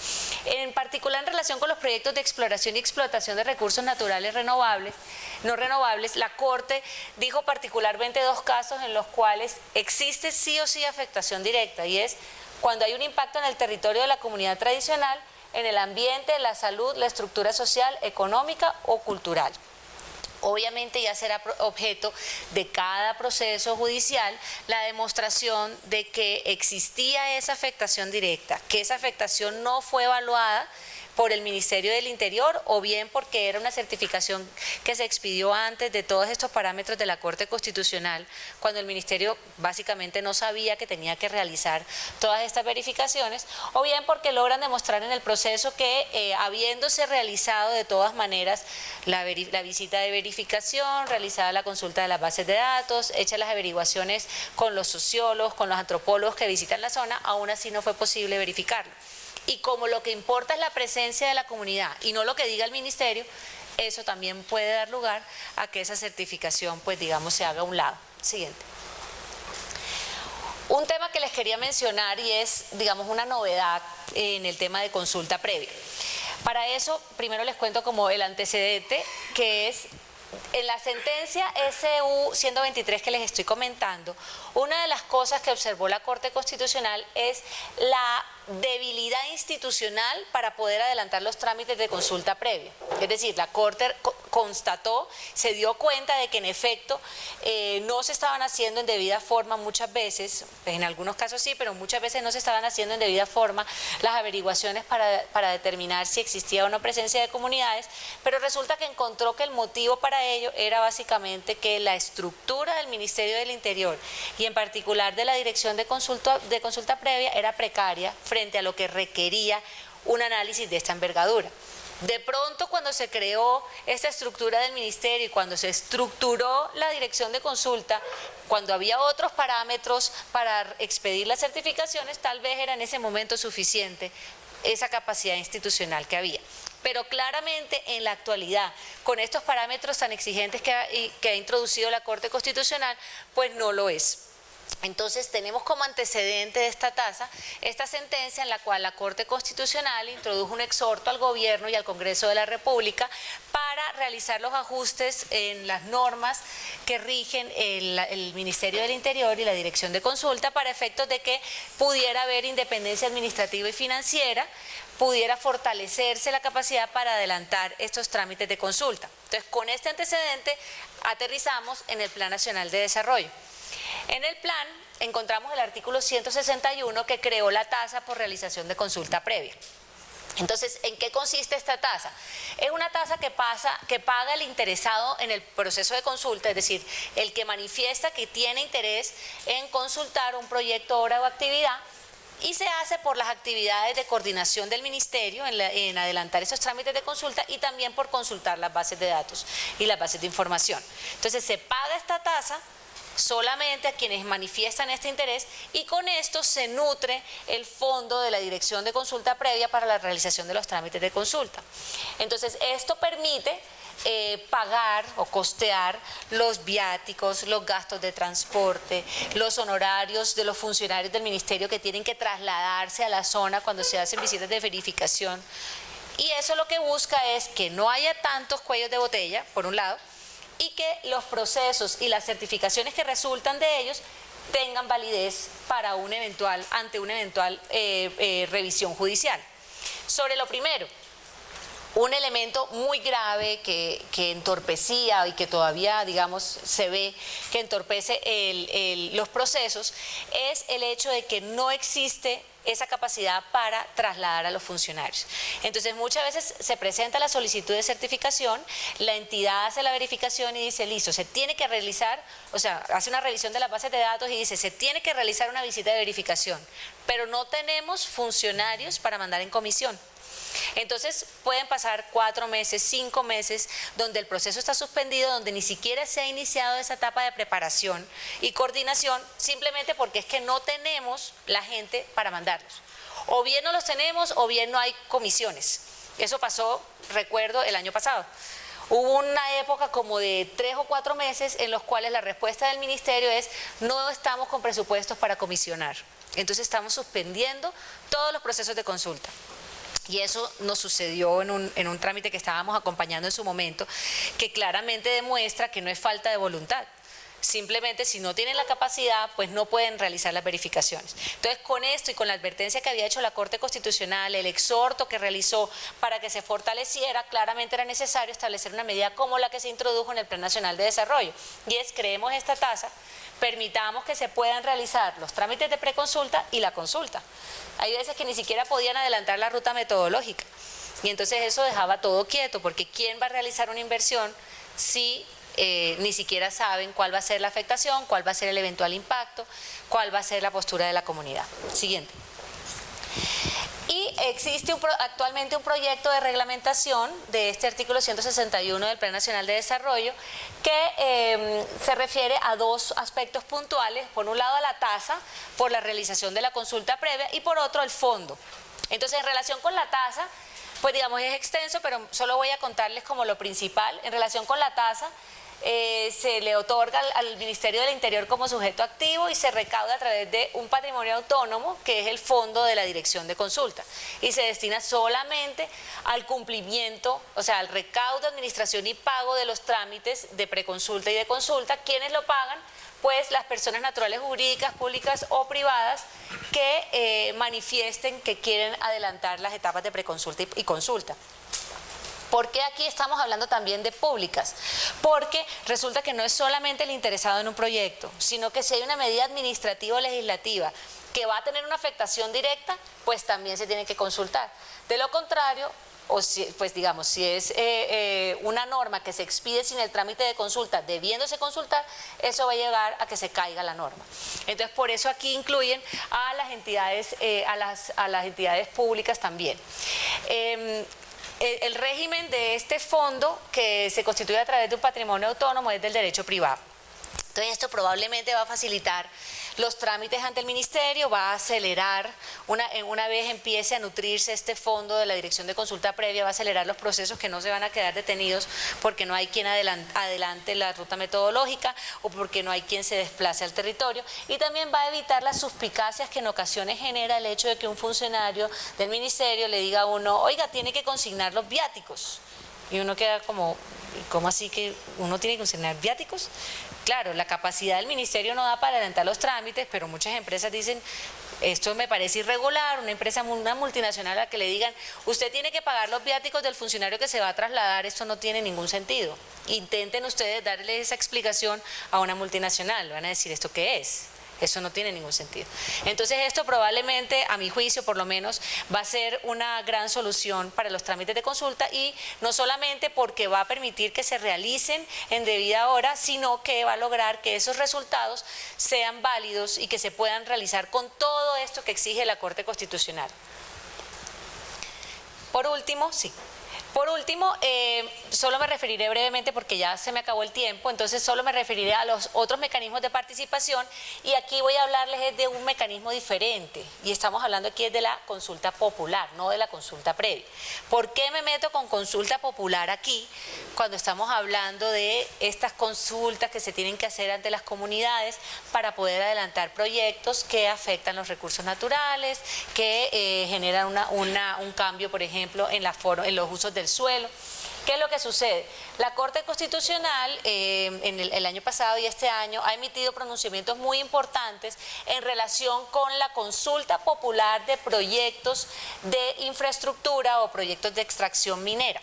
En particular, en relación con los proyectos de exploración y explotación de recursos naturales no renovables, la Corte dijo particularmente dos casos en los cuales existe sí o sí afectación directa, y es cuando hay un impacto en el territorio de la comunidad tradicional, en el ambiente, la salud, la estructura social, económica o cultural. Obviamente ya será objeto de cada proceso judicial la demostración de que existía esa afectación directa, que esa afectación no fue evaluada por el Ministerio del Interior o bien porque era una certificación que se expidió antes de todos estos parámetros de la Corte Constitucional, cuando el Ministerio básicamente no sabía que tenía que realizar todas estas verificaciones, o bien porque logran demostrar en el proceso que habiéndose realizado de todas maneras la visita de verificación, realizada la consulta de las bases de datos, hechas las averiguaciones con los sociólogos, con los antropólogos que visitan la zona, aún así no fue posible verificarlo. Y como lo que importa es la presencia de la comunidad y no lo que diga el ministerio, eso también puede dar lugar a que esa certificación, pues digamos, se haga a un lado. Siguiente. Un tema que les quería mencionar y es, digamos, una novedad en el tema de consulta previa. Para eso, primero les cuento como el antecedente, que es en la sentencia SU 123 que les estoy comentando. Una de las cosas que observó la Corte Constitucional es la debilidad institucional para poder adelantar los trámites de consulta previa. Es decir, la Corte constató, se dio cuenta de que en efecto no se estaban haciendo en debida forma muchas veces, en algunos casos sí, pero muchas veces no se estaban haciendo en debida forma las averiguaciones para determinar si existía o no presencia de comunidades, pero resulta que encontró que el motivo para ello era básicamente que la estructura del Ministerio del Interior y en particular de la Dirección de Consulta Previa era precaria frente a lo que requería un análisis de esta envergadura. De pronto, cuando se creó esta estructura del ministerio y cuando se estructuró la dirección de consulta, cuando había otros parámetros para expedir las certificaciones, tal vez era en ese momento suficiente esa capacidad institucional que había. Pero claramente en la actualidad, con estos parámetros tan exigentes que ha introducido la Corte Constitucional, pues no lo es. Entonces tenemos como antecedente de esta tasa esta sentencia en la cual la Corte Constitucional introdujo un exhorto al Gobierno y al Congreso de la República para realizar los ajustes en las normas que rigen el Ministerio del Interior y la Dirección de Consulta para efectos de que pudiera haber independencia administrativa y financiera, pudiera fortalecerse la capacidad para adelantar estos trámites de consulta. Entonces, con este antecedente aterrizamos en el Plan Nacional de Desarrollo. En el plan encontramos el artículo 161 que creó la tasa por realización de consulta previa. Entonces, ¿en qué consiste esta tasa? Es una tasa que paga el interesado en el proceso de consulta, es decir, el que manifiesta que tiene interés en consultar un proyecto, obra o actividad, y se hace por las actividades de coordinación del ministerio en adelantar esos trámites de consulta y también por consultar las bases de datos y las bases de información. Entonces, se paga esta tasa solamente a quienes manifiestan este interés y con esto se nutre el fondo de la Dirección de Consulta Previa para la realización de los trámites de consulta. Entonces, esto permite pagar o costear los viáticos, los gastos de transporte, los honorarios de los funcionarios del ministerio que tienen que trasladarse a la zona cuando se hacen visitas de verificación. Y eso lo que busca es que no haya tantos cuellos de botella, por un lado, y que los procesos y las certificaciones que resultan de ellos tengan validez para ante una eventual revisión judicial. Sobre lo primero, un elemento muy grave que entorpecía y que todavía, digamos, se ve que entorpece los procesos es el hecho de que no existe esa capacidad para trasladar a los funcionarios. Entonces, muchas veces se presenta la solicitud de certificación, la entidad hace la verificación y dice, listo, se tiene que realizar, o sea, hace una revisión de las bases de datos y dice, se tiene que realizar una visita de verificación, pero no tenemos funcionarios para mandar en comisión. Entonces pueden pasar 4 meses, 5 meses, donde el proceso está suspendido, donde ni siquiera se ha iniciado esa etapa de preparación y coordinación, simplemente porque es que no tenemos la gente para mandarlos. O bien no los tenemos, o bien no hay comisiones. Eso pasó, recuerdo, el año pasado. Hubo una época como de 3 o 4 meses en los cuales la respuesta del ministerio es: no estamos con presupuestos para comisionar. Entonces estamos suspendiendo todos los procesos de consulta. Y eso nos sucedió en un trámite que estábamos acompañando en su momento, que claramente demuestra que no es falta de voluntad. Simplemente, si no tienen la capacidad, pues no pueden realizar las verificaciones. Entonces, con esto y con la advertencia que había hecho la Corte Constitucional, el exhorto que realizó para que se fortaleciera, claramente era necesario establecer una medida como la que se introdujo en el Plan Nacional de Desarrollo. Y es: creemos esta tasa, permitamos que se puedan realizar los trámites de preconsulta y la consulta. Hay veces que ni siquiera podían adelantar la ruta metodológica. Y entonces eso dejaba todo quieto, porque ¿quién va a realizar una inversión si ni siquiera saben cuál va a ser la afectación, cuál va a ser el eventual impacto, cuál va a ser la postura de la comunidad? Siguiente. Y existe actualmente un proyecto de reglamentación de este artículo 161 del Plan Nacional de Desarrollo que se refiere a 2 aspectos puntuales: por un lado a la tasa por la realización de la consulta previa y por otro el fondo. Entonces, en relación con la tasa, pues digamos es extenso, pero solo voy a contarles como lo principal. En relación con la tasa, se le otorga al Ministerio del Interior como sujeto activo y se recauda a través de un patrimonio autónomo, que es el fondo de la Dirección de Consulta, y se destina solamente al cumplimiento, o sea, al recaudo, administración y pago de los trámites de preconsulta y de consulta. ¿Quiénes lo pagan? Pues las personas naturales, jurídicas, públicas o privadas que manifiesten que quieren adelantar las etapas de preconsulta y consulta. ¿Por qué aquí estamos hablando también de públicas? Porque resulta que no es solamente el interesado en un proyecto, sino que si hay una medida administrativa o legislativa que va a tener una afectación directa, pues también se tiene que consultar. De lo contrario, o si, pues digamos, si es una norma que se expide sin el trámite de consulta, debiéndose consultar, eso va a llegar a que se caiga la norma. Entonces, por eso aquí incluyen a las entidades, a las entidades públicas también. El régimen de este fondo, que se constituye a través de un patrimonio autónomo, es del derecho privado. Entonces, esto probablemente va a facilitar los trámites ante el ministerio, va a acelerar, una vez empiece a nutrirse este fondo de la Dirección de Consulta Previa, va a acelerar los procesos que no se van a quedar detenidos porque no hay quien adelante la ruta metodológica o porque no hay quien se desplace al territorio, y también va a evitar las suspicacias que en ocasiones genera el hecho de que un funcionario del ministerio le diga a uno: oiga, tiene que consignar los viáticos. Y uno queda como: ¿cómo así que uno tiene que consignar viáticos? Claro, la capacidad del ministerio no da para adelantar los trámites, pero muchas empresas dicen: esto me parece irregular. Una multinacional a la que le digan: usted tiene que pagar los viáticos del funcionario que se va a trasladar, esto no tiene ningún sentido. Intenten ustedes darle esa explicación a una multinacional, van a decir: ¿esto qué es? Eso no tiene ningún sentido. Entonces, esto probablemente, a mi juicio por lo menos, va a ser una gran solución para los trámites de consulta, y no solamente porque va a permitir que se realicen en debida hora, sino que va a lograr que esos resultados sean válidos y que se puedan realizar con todo esto que exige la Corte Constitucional. Por último, solo me referiré brevemente, porque ya se me acabó el tiempo, entonces solo me referiré a los otros mecanismos de participación, y aquí voy a hablarles de un mecanismo diferente, y estamos hablando aquí de la consulta popular, no de la consulta previa. ¿Por qué me meto con consulta popular aquí, cuando estamos hablando de estas consultas que se tienen que hacer ante las comunidades para poder adelantar proyectos que afectan los recursos naturales, que generan un cambio, por ejemplo, en los usos del suelo? ¿Qué es lo que sucede? La Corte Constitucional en el año pasado y este año ha emitido pronunciamientos muy importantes en relación con la consulta popular de proyectos de infraestructura o proyectos de extracción minera.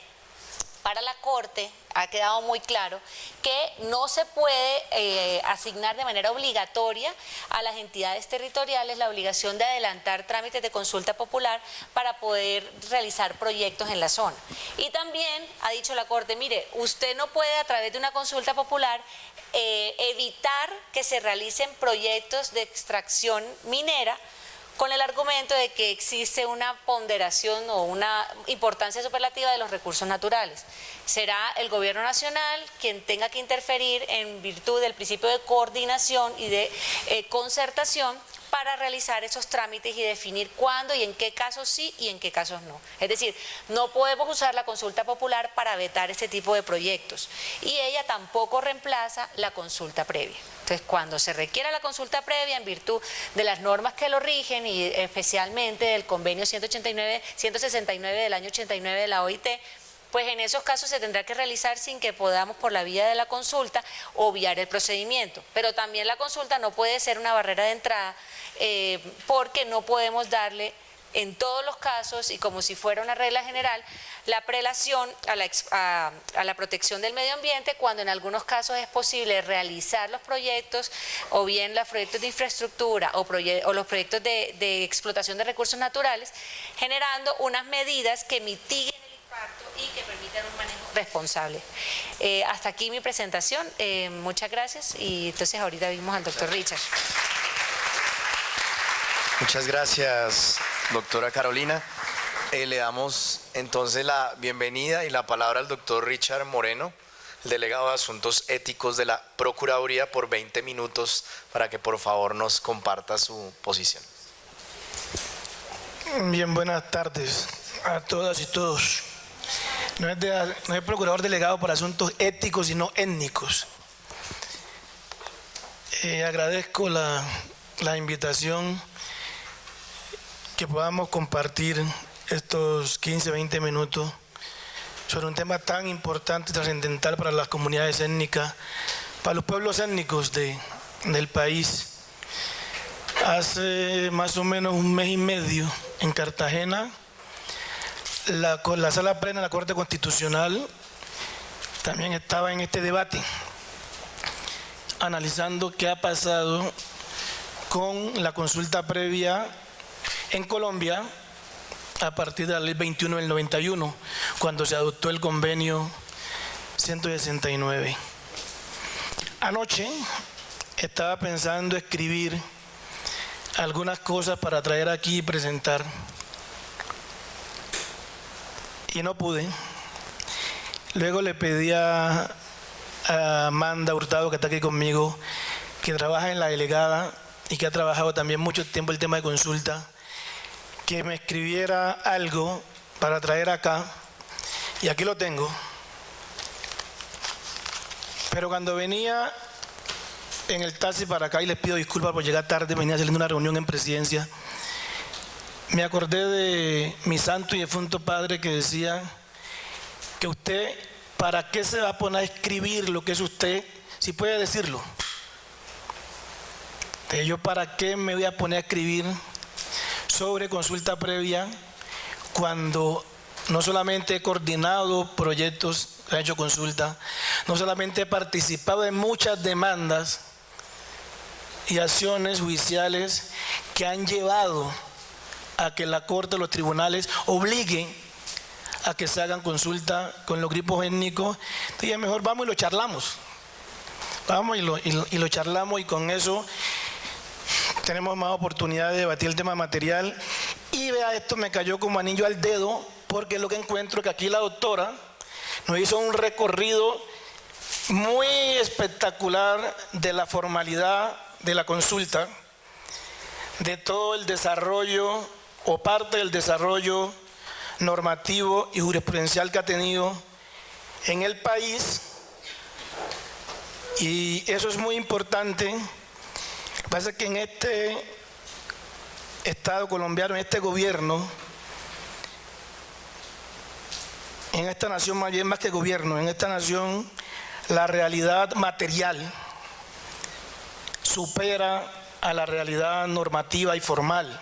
Para la Corte ha quedado muy claro que no se puede asignar de manera obligatoria a las entidades territoriales la obligación de adelantar trámites de consulta popular para poder realizar proyectos en la zona. Y también ha dicho la Corte: mire, usted no puede, a través de una consulta popular, evitar que se realicen proyectos de extracción minera, con el argumento de que existe una ponderación o una importancia superlativa de los recursos naturales. Será el gobierno nacional quien tenga que interferir en virtud del principio de coordinación y de concertación para realizar esos trámites y definir cuándo y en qué casos sí y en qué casos no. Es decir, no podemos usar la consulta popular para vetar este tipo de proyectos y ella tampoco reemplaza la consulta previa. Entonces, cuando se requiera la consulta previa en virtud de las normas que lo rigen y especialmente del convenio 169 del año 89 de la OIT, pues en esos casos se tendrá que realizar sin que podamos por la vía de la consulta obviar el procedimiento. Pero también la consulta no puede ser una barrera de entrada porque no podemos darle en todos los casos y como si fuera una regla general la prelación a la protección del medio ambiente cuando en algunos casos es posible realizar los proyectos o bien los proyectos de infraestructura o los proyectos de explotación de recursos naturales generando unas medidas que mitiguen y que permitan un manejo responsable. Hasta aquí mi presentación, muchas gracias y entonces ahorita vimos al doctor Richard. Muchas gracias, doctora Carolina. Le damos entonces la bienvenida y la palabra al doctor Richard Moreno, el delegado de Asuntos Éticos de la Procuraduría, por 20 minutos para que por favor nos comparta su posición. Bien, buenas tardes a todas y todos. No es procurador delegado por asuntos éticos, sino étnicos. Agradezco la invitación que podamos compartir estos 15-20 minutos sobre un tema tan importante y trascendental para las comunidades étnicas, para los pueblos étnicos del país. Hace más o menos un mes y medio en Cartagena, la Sala Plena de la Corte Constitucional también estaba en este debate, analizando qué ha pasado con la consulta previa en Colombia a partir de la Ley 21 del 91, cuando se adoptó el convenio 169. Anoche estaba pensando escribir algunas cosas para traer aquí y presentar, y no pude. Luego le pedí a Amanda Hurtado, que está aquí conmigo, que trabaja en la delegada y que ha trabajado también mucho tiempo el tema de consulta, que me escribiera algo para traer acá, y aquí lo tengo. Pero cuando venía en el taxi para acá, y les pido disculpas por llegar tarde, venía saliendo una reunión en presidencia, me acordé de mi santo y difunto padre que decía que usted, ¿para qué se va a poner a escribir lo que es usted si puede decirlo? Entonces, yo, ¿para qué me voy a poner a escribir sobre consulta previa cuando no solamente he coordinado proyectos, he hecho consulta, no solamente he participado en muchas demandas y acciones judiciales que han llevado a que la Corte, los tribunales obliguen a que se hagan consulta con los grupos étnicos? Entonces mejor vamos y lo charlamos. Vamos y lo charlamos, y con eso tenemos más oportunidad de debatir el tema material. Y vea, esto me cayó como anillo al dedo, porque lo que encuentro que aquí la doctora nos hizo un recorrido muy espectacular de la formalidad de la consulta, de todo el desarrollo o parte del desarrollo normativo y jurisprudencial que ha tenido en el país, y eso es muy importante. Lo que pasa es que en este Estado colombiano, en este gobierno, en esta nación, más bien más que gobierno, en esta nación, la realidad material supera a la realidad normativa y formal.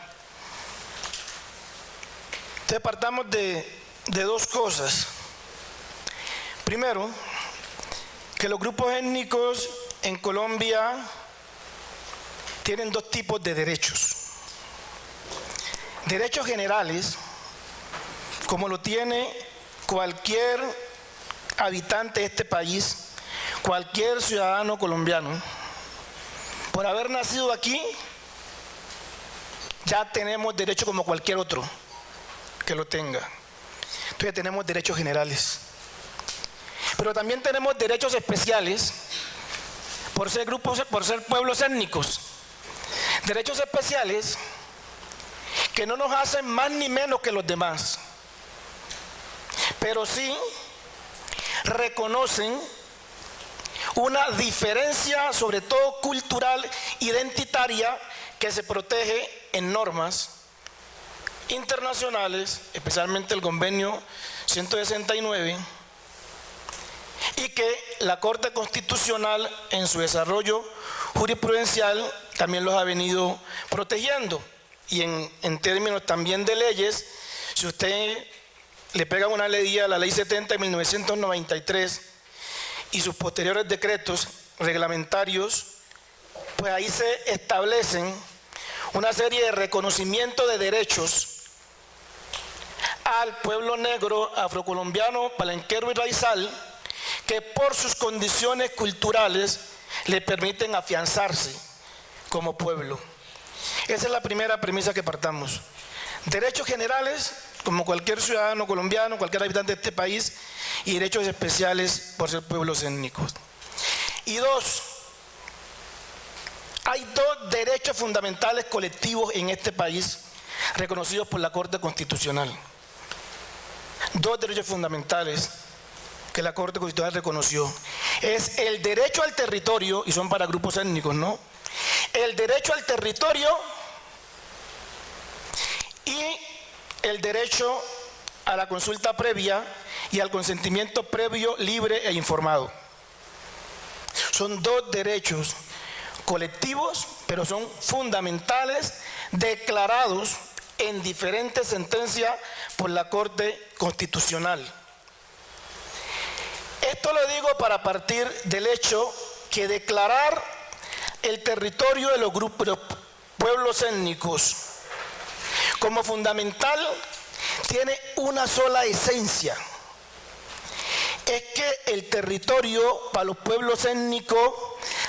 Entonces partamos de dos cosas. Primero, que los grupos étnicos en Colombia tienen dos tipos de derechos. Derechos generales, como lo tiene cualquier habitante de este país, cualquier ciudadano colombiano. Por haber nacido aquí, ya tenemos derecho como cualquier otro que lo tenga. Entonces tenemos derechos generales. Pero también tenemos derechos especiales por ser grupos, por ser pueblos étnicos. Derechos especiales que no nos hacen más ni menos que los demás, pero sí reconocen una diferencia, sobre todo cultural, identitaria, que se protege en normas internacionales, especialmente el convenio 169, y que la Corte Constitucional en su desarrollo jurisprudencial también los ha venido protegiendo. Y en términos también de leyes, si usted le pega una leída a la Ley 70 de 1993 y sus posteriores decretos reglamentarios, pues ahí se establecen una serie de reconocimientos de derechos al pueblo negro, afrocolombiano, palenquero y raizal, que por sus condiciones culturales le permiten afianzarse como pueblo. Esa es la primera premisa que partamos. Derechos generales, como cualquier ciudadano colombiano, cualquier habitante de este país, y derechos especiales por ser pueblos étnicos. Y dos, hay dos derechos fundamentales colectivos en este país reconocidos por la Corte Constitucional. Dos derechos fundamentales que la Corte Constitucional reconoció. Es el derecho al territorio, y son para grupos étnicos, ¿no? El derecho al territorio y el derecho a la consulta previa y al consentimiento previo, libre e informado. Son dos derechos colectivos, pero son fundamentales, declarados en diferentes sentencias por la Corte Constitucional. Esto lo digo para partir del hecho que declarar el territorio de los grupos, de los pueblos étnicos, como fundamental, tiene una sola esencia. Es que el territorio para los pueblos étnicos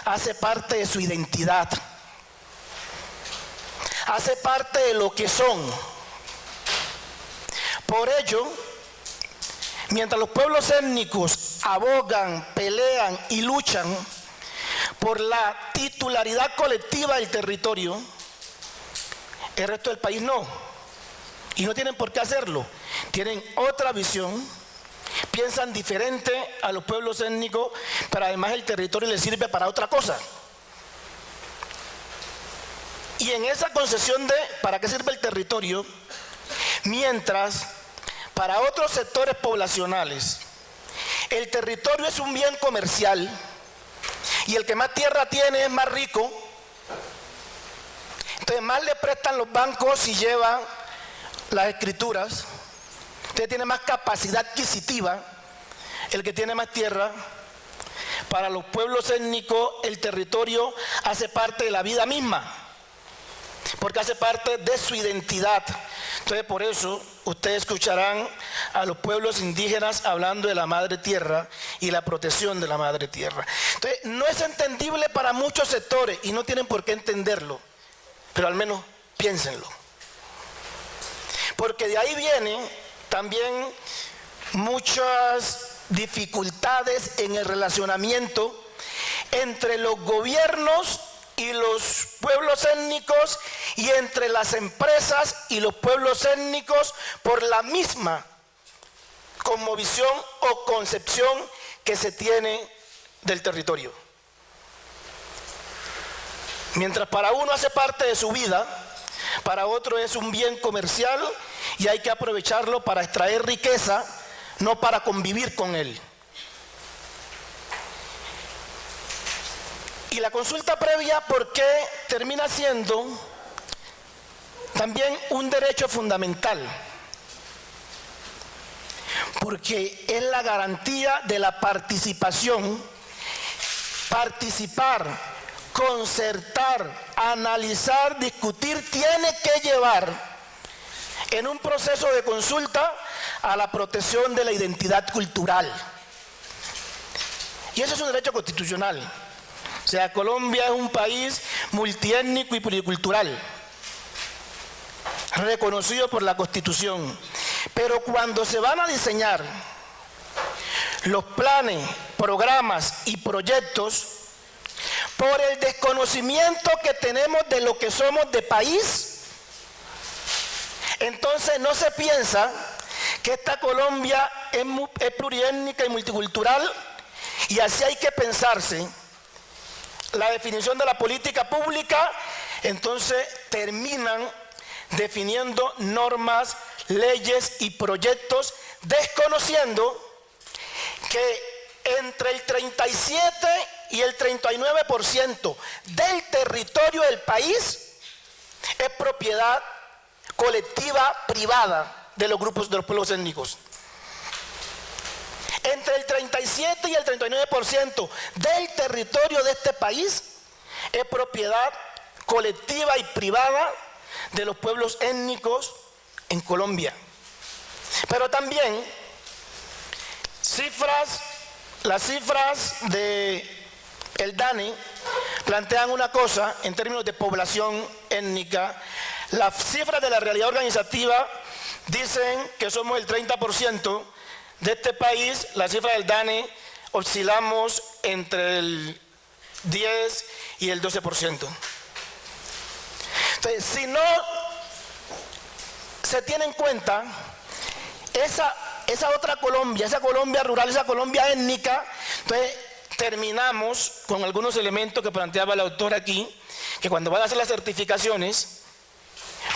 hace parte de su identidad, hace parte de lo que son. Por ello, mientras los pueblos étnicos abogan, pelean y luchan por la titularidad colectiva del territorio, el resto del país no. Y no tienen por qué hacerlo. Tienen otra visión, piensan diferente a los pueblos étnicos, pero además el territorio les sirve para otra cosa. Y en esa concesión de para qué sirve el territorio, mientras para otros sectores poblacionales el territorio es un bien comercial y el que más tierra tiene es más rico, entonces más le prestan los bancos y lleva las escrituras, entonces tiene más capacidad adquisitiva el que tiene más tierra. Para los pueblos étnicos el territorio hace parte de la vida misma, porque hace parte de su identidad. Entonces por eso ustedes escucharán a los pueblos indígenas hablando de la madre tierra y la protección de la madre tierra. Entonces no es entendible para muchos sectores y no tienen por qué entenderlo, pero al menos piénsenlo, porque de ahí vienen también muchas dificultades en el relacionamiento entre los gobiernos y los pueblos étnicos, y entre las empresas y los pueblos étnicos, por la misma cosmovisión o concepción que se tiene del territorio. Mientras para uno hace parte de su vida, para otro es un bien comercial y hay que aprovecharlo para extraer riqueza, no para convivir con él. Y la consulta previa, ¿por qué termina siendo también un derecho fundamental? Porque es la garantía de la participación, participar, concertar, analizar, discutir, tiene que llevar en un proceso de consulta a la protección de la identidad cultural. Y eso es un derecho constitucional. O sea, Colombia es un país multiétnico y pluricultural, reconocido por la Constitución. Pero cuando se van a diseñar los planes, programas y proyectos, por el desconocimiento que tenemos de lo que somos de país, entonces no se piensa que esta Colombia es pluriétnica y multicultural, y así hay que pensarse la definición de la política pública. Entonces terminan definiendo normas, leyes y proyectos, desconociendo que entre el 37 y el 39% del territorio del país es propiedad colectiva privada de los grupos de los pueblos étnicos. Entre el 37 y el 39% del territorio de este país es propiedad colectiva y privada de los pueblos étnicos en Colombia. Pero también las cifras de el DANE plantean una cosa en términos de población étnica. Las cifras de la realidad organizativa dicen que somos el 30% de este país. La cifra del DANE oscilamos entre el 10 y el 12%. Entonces, si no se tiene en cuenta esa otra Colombia, esa Colombia rural, esa Colombia étnica, entonces terminamos con algunos elementos que planteaba el autor aquí, que cuando van a hacer las certificaciones,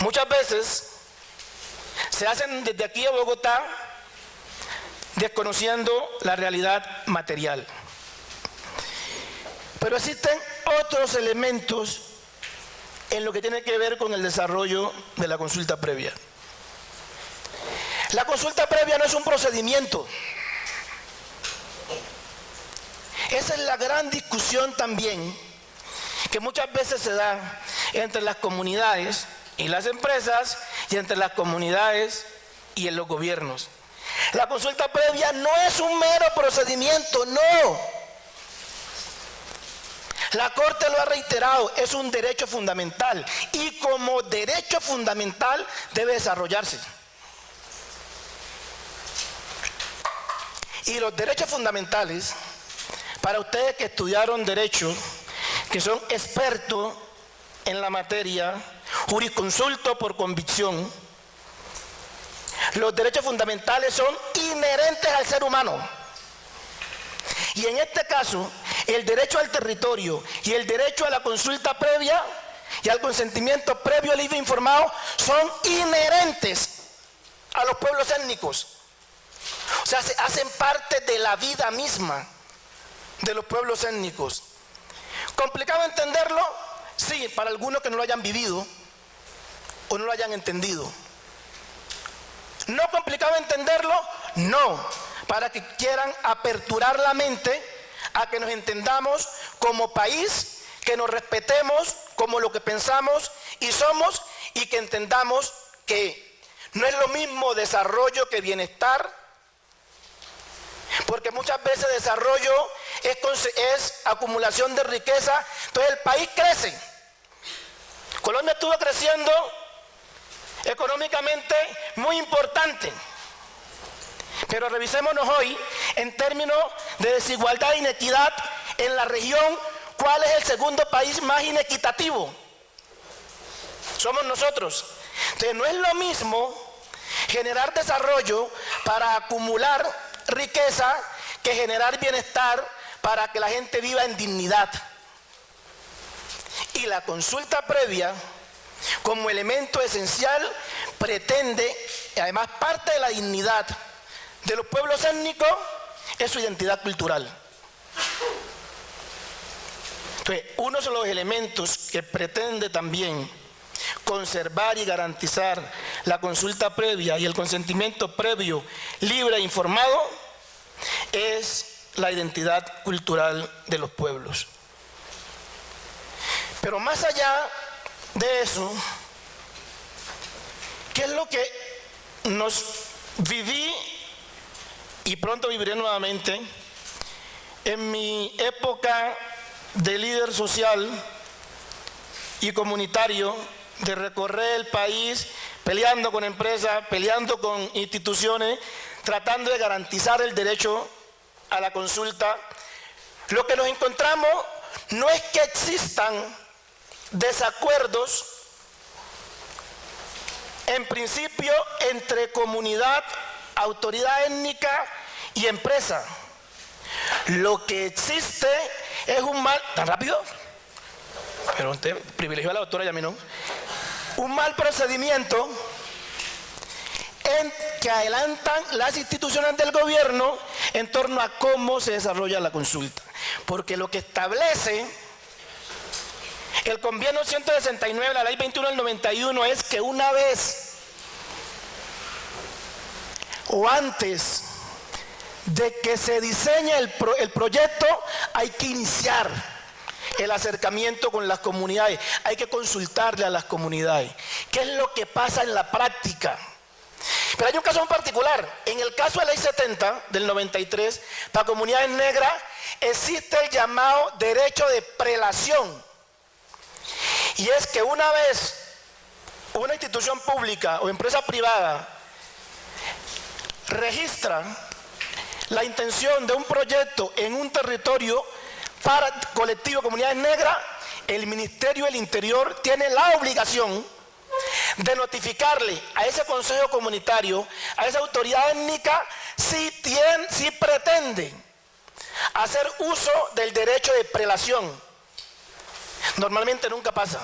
muchas veces se hacen desde aquí a Bogotá, desconociendo la realidad material. Pero existen otros elementos en lo que tiene que ver con el desarrollo de la consulta previa. La consulta previa no es un procedimiento. Esa es la gran discusión también que muchas veces se da entre las comunidades y las empresas, y entre las comunidades y en los gobiernos. La consulta previa no es un mero procedimiento, no. La Corte lo ha reiterado, es un derecho fundamental, y como derecho fundamental debe desarrollarse. Y los derechos fundamentales, para ustedes que estudiaron derecho, que son expertos en la materia, jurisconsulto por convicción, los derechos fundamentales son inherentes al ser humano. Y en este caso, el derecho al territorio y el derecho a la consulta previa y al consentimiento previo, libre e informado son inherentes a los pueblos étnicos. O sea, hacen parte de la vida misma de los pueblos étnicos. ¿Complicado entenderlo? Sí, para algunos que no lo hayan vivido o no lo hayan entendido. ¿No complicado entenderlo? No, para que quieran aperturar la mente a que nos entendamos como país, que nos respetemos como lo que pensamos y somos, y que entendamos que no es lo mismo desarrollo que bienestar, porque muchas veces desarrollo es acumulación de riqueza. Entonces el país crece. Colombia estuvo creciendo económicamente muy importante, pero revisémonos hoy en términos de desigualdad e inequidad en la región. ¿Cuál es el segundo país más inequitativo? Somos nosotros. Entonces no es lo mismo generar desarrollo para acumular riqueza que generar bienestar para que la gente viva en dignidad. Y la consulta previa, como elemento esencial, pretende, y además parte de la dignidad de los pueblos étnicos, es su identidad cultural. Entonces, uno de los elementos que pretende también conservar y garantizar la consulta previa y el consentimiento previo, libre e informado, es la identidad cultural de los pueblos. Pero más allá de eso, ¿qué es lo que nos viví y pronto viviré nuevamente en mi época de líder social y comunitario, de recorrer el país peleando con empresas, peleando con instituciones, tratando de garantizar el derecho a la consulta? Lo que nos encontramos no es que existan desacuerdos en principio entre comunidad, autoridad étnica y empresa. Lo que existe es un mal... ¿Tan rápido? Pero usted privilegió a la doctora y a mí no. Un mal procedimiento en que adelantan las instituciones del gobierno en torno a cómo se desarrolla la consulta. Porque lo que establece el convenio 169, la ley 21 del 91, es que una vez o antes de que se diseñe el proyecto, hay que iniciar el acercamiento con las comunidades, hay que consultarle a las comunidades. ¿Qué es lo que pasa en la práctica? Pero hay un caso en particular. En el caso de la ley 70 del 93, para comunidades negras, existe el llamado derecho de prelación. Y es que una vez una institución pública o empresa privada registra la intención de un proyecto en un territorio para colectivo de comunidades negras, el Ministerio del Interior tiene la obligación de notificarle a ese consejo comunitario, a esa autoridad étnica, si pretende hacer uso del derecho de prelación. Normalmente nunca pasa.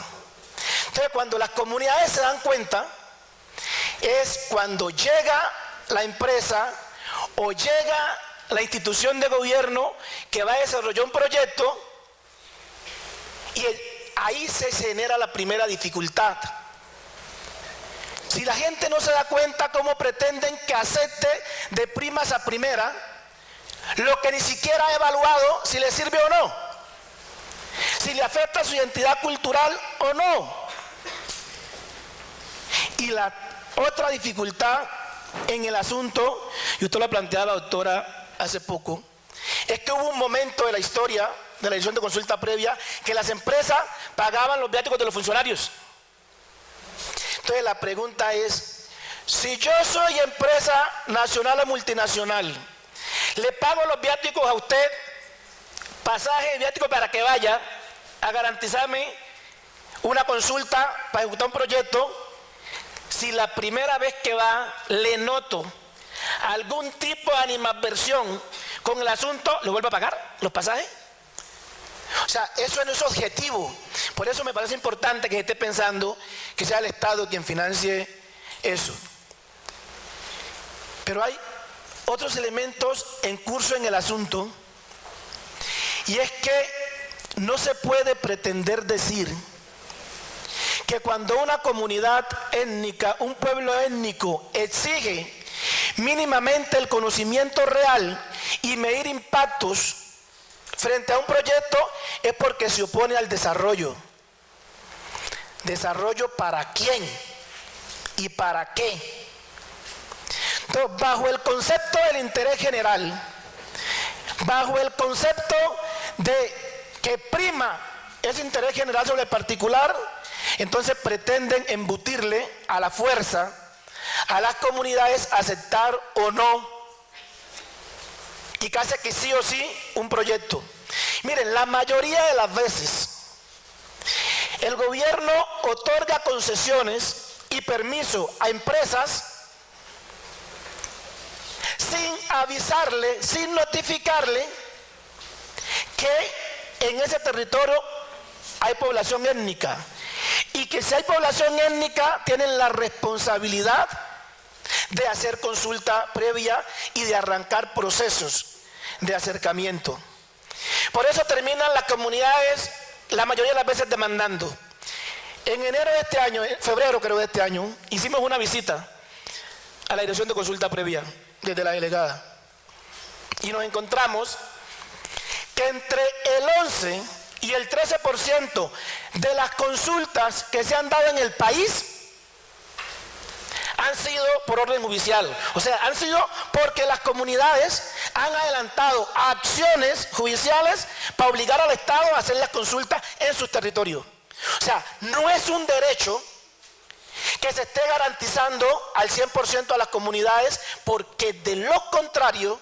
Entonces, cuando las comunidades se dan cuenta, es cuando llega la empresa o llega la institución de gobierno que va a desarrollar un proyecto, y ahí se genera la primera dificultad. Si la gente no se da cuenta, ¿cómo pretenden que acepte de primas a primera lo que ni siquiera ha evaluado si le sirve o no? Si le afecta su identidad cultural o no. Y la otra dificultad en el asunto, y usted lo planteaba la doctora hace poco, es que hubo un momento de la historia de la edición de consulta previa que las empresas pagaban los viáticos de los funcionarios. Entonces la pregunta es, si yo soy empresa nacional o multinacional, le pago los viáticos a usted, pasaje y viático para que vaya a garantizarme una consulta para ejecutar un proyecto, si la primera vez que va le noto algún tipo de animadversión con el asunto, ¿le vuelvo a pagar los pasajes? O sea, eso no es objetivo. Por eso me parece importante que esté pensando que sea el Estado quien financie eso. Pero hay otros elementos en curso en el asunto, y es que no se puede pretender decir que cuando una comunidad étnica, un pueblo étnico exige mínimamente el conocimiento real y medir impactos frente a un proyecto, es porque se opone al desarrollo. ¿Desarrollo para quién? ¿Y para qué? Entonces, bajo el concepto del interés general, bajo el concepto de que prima ese interés general sobre el particular, entonces pretenden embutirle a la fuerza a las comunidades aceptar o no, y casi que sí o sí, un proyecto. Miren, la mayoría de las veces el gobierno otorga concesiones y permiso a empresas sin avisarle, sin notificarle que en ese territorio hay población étnica, y que si hay población étnica tienen la responsabilidad de hacer consulta previa y de arrancar procesos de acercamiento. Por eso terminan las comunidades la mayoría de las veces demandando. En enero de este año, en febrero creo de este año, hicimos una visita a la dirección de consulta previa desde la delegada, y nos encontramos que entre el 11 y el 13% de las consultas que se han dado en el país han sido por orden judicial. O sea, han sido porque las comunidades han adelantado acciones judiciales para obligar al Estado a hacer las consultas en sus territorios. O sea, no es un derecho que se esté garantizando al 100% a las comunidades, porque de lo contrario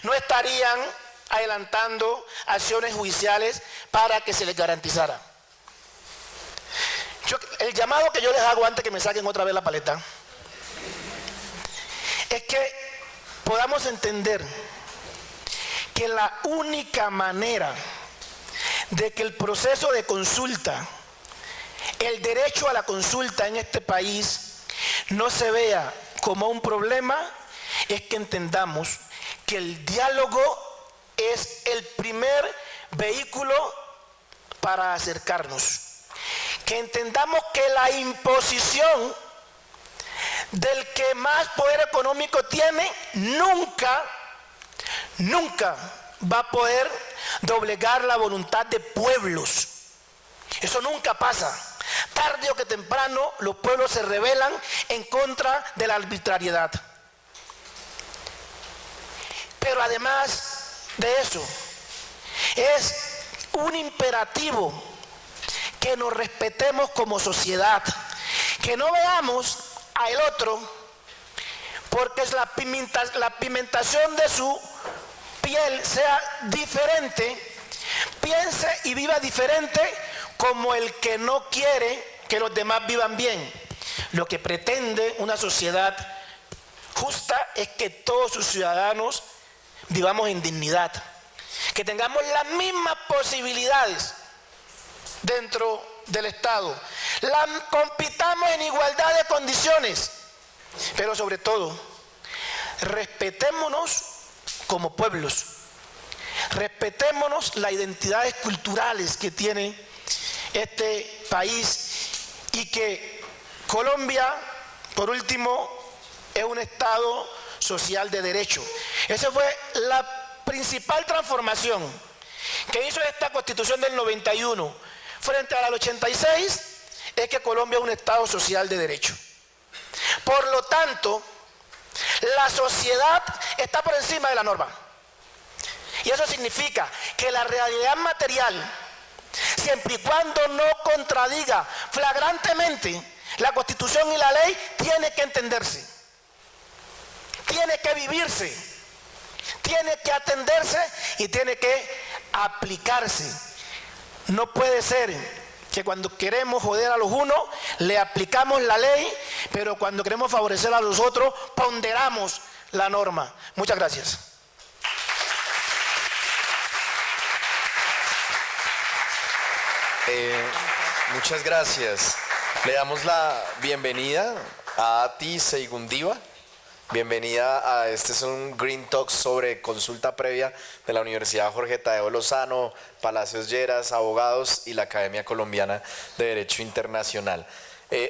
no estarían adelantando acciones judiciales para que se les garantizara. El llamado que yo les hago antes que me saquen otra vez la paleta es que podamos entender que la única manera de que el proceso de consulta, el derecho a la consulta en este país no se vea como un problema, es que entendamos que el diálogo es el primer vehículo para acercarnos. Que entendamos que la imposición del que más poder económico tiene nunca va a poder doblegar la voluntad de pueblos. Eso nunca pasa. Tarde o que temprano los pueblos se rebelan en contra de la arbitrariedad. Pero además de eso, es un imperativo que nos respetemos como sociedad, que no veamos al otro porque es la pigmentación de su piel sea diferente, piense y viva diferente como el que no quiere que los demás vivan bien. Lo que pretende una sociedad justa es que todos sus ciudadanos vivamos en dignidad, que tengamos las mismas posibilidades dentro del Estado, compitamos en igualdad de condiciones, pero sobre todo, respetémonos como pueblos, respetémonos las identidades culturales que tiene este país y que Colombia, por último, es un Estado social de derecho. Esa fue la principal transformación que hizo esta Constitución del 91 frente a la del 86, es que Colombia es un Estado social de derecho. Por lo tanto, la sociedad está por encima de la norma. Y eso significa que la realidad material, siempre y cuando no contradiga flagrantemente la Constitución y la ley, tiene que entenderse, tiene que vivirse, tiene que atenderse y tiene que aplicarse. No puede ser que cuando queremos joder a los unos, le aplicamos la ley, pero cuando queremos favorecer a los otros, ponderamos la norma. Muchas gracias. Muchas gracias. Le damos la bienvenida a Ati Seigundiva. Bienvenida a este es un Green Talk sobre consulta previa de la Universidad Jorge Tadeo Lozano, Palacios Lleras, abogados y la Academia Colombiana de Derecho Internacional.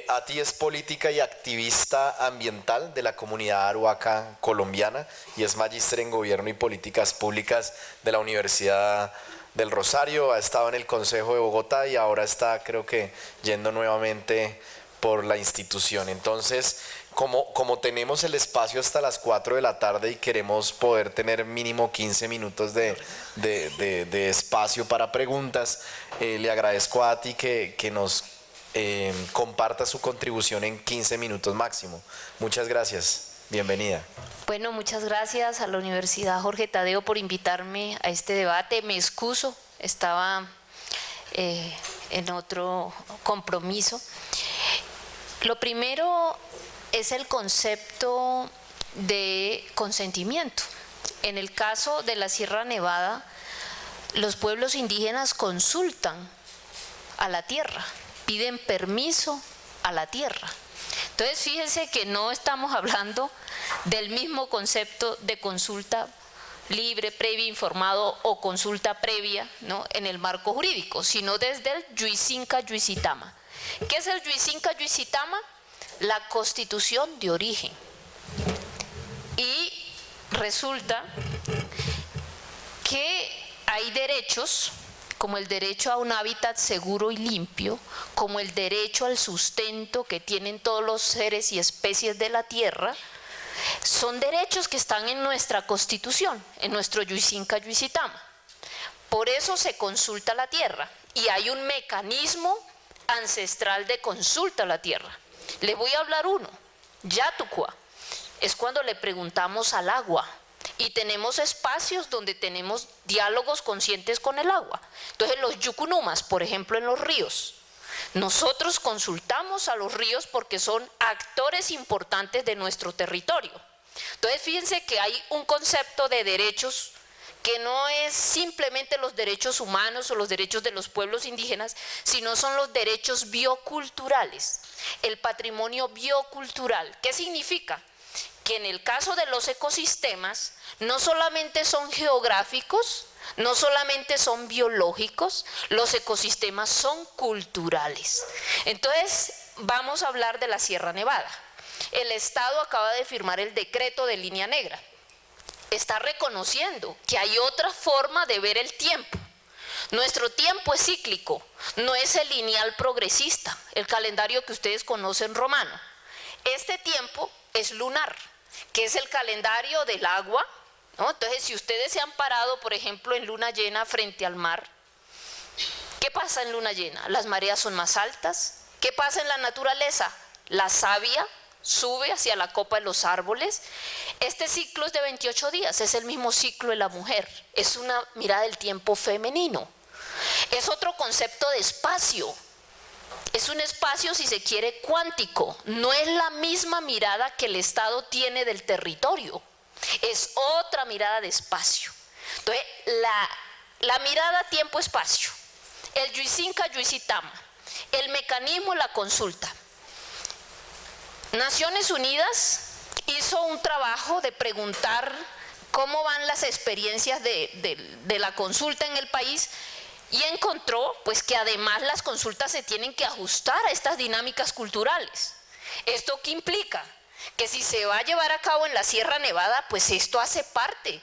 Ati es política y activista ambiental de la comunidad arhuaca colombiana y es magíster en Gobierno y Políticas Públicas de la Universidad del Rosario. Ha estado en el Consejo de Bogotá y ahora está, creo que, yendo nuevamente por la institución. Entonces, como tenemos el espacio hasta las 4 de la tarde y queremos poder tener mínimo 15 minutos de espacio para preguntas, le agradezco a Ati que nos comparta su contribución en 15 minutos máximo. Muchas gracias. Bienvenida. Bueno, muchas gracias a la Universidad Jorge Tadeo por invitarme a este debate. Me excuso, estaba en otro compromiso. Lo primero es el concepto de consentimiento. En el caso de la Sierra Nevada, los pueblos indígenas consultan a la tierra, piden permiso a la tierra. Entonces, fíjense que no estamos hablando del mismo concepto de consulta libre, previa, informado o consulta previa, ¿no?, en el marco jurídico, sino desde el Yuisinca Yuisitama. ¿Qué es el Yuisinca Yuisitama? La constitución de origen. Y resulta que hay derechos como el derecho a un hábitat seguro y limpio, como el derecho al sustento que tienen todos los seres y especies de la tierra. Son derechos que están en nuestra constitución, en nuestro Yuisinca Yuisitama. Por eso se consulta la tierra y hay un mecanismo ancestral de consulta a la tierra. Les voy a hablar uno. Yatucua es cuando le preguntamos al agua. y tenemos espacios donde tenemos diálogos conscientes con el agua. Entonces los yucunumas, por ejemplo, en los ríos, nosotros consultamos a los ríos porque son actores importantes de nuestro territorio. Entonces fíjense que hay un concepto de derechos que no es simplemente los derechos humanos o los derechos de los pueblos indígenas, sino son los derechos bioculturales, el patrimonio biocultural. ¿Qué significa? Que en el caso de los ecosistemas, no solamente son geográficos, no solamente son biológicos, los ecosistemas son culturales. Entonces, vamos a hablar de la Sierra Nevada. El Estado acaba de firmar el decreto de línea negra. Está reconociendo que hay otra forma de ver el tiempo. Nuestro tiempo es cíclico, no es el lineal progresista, el calendario que ustedes conocen romano. Este tiempo es lunar, que es el calendario del agua, ¿no? Entonces, si ustedes se han parado, por ejemplo, en luna llena frente al mar, ¿qué pasa en luna llena? Las mareas son más altas. ¿Qué pasa en la naturaleza? La savia sube hacia la copa de los árboles. Este ciclo es de 28 días, es el mismo ciclo de la mujer, es una mirada del tiempo femenino, es otro concepto de espacio, es un espacio, si se quiere, cuántico, no es la misma mirada que el Estado tiene del territorio, es otra mirada de espacio. Entonces, la mirada tiempo-espacio, el Yuisinca-Yuisitama, el mecanismo, la consulta. Naciones Unidas hizo un trabajo de preguntar cómo van las experiencias de la consulta en el país y encontró pues que además las consultas se tienen que ajustar a estas dinámicas culturales. ¿Esto qué implica? Que si se va a llevar a cabo en la Sierra Nevada, pues esto hace parte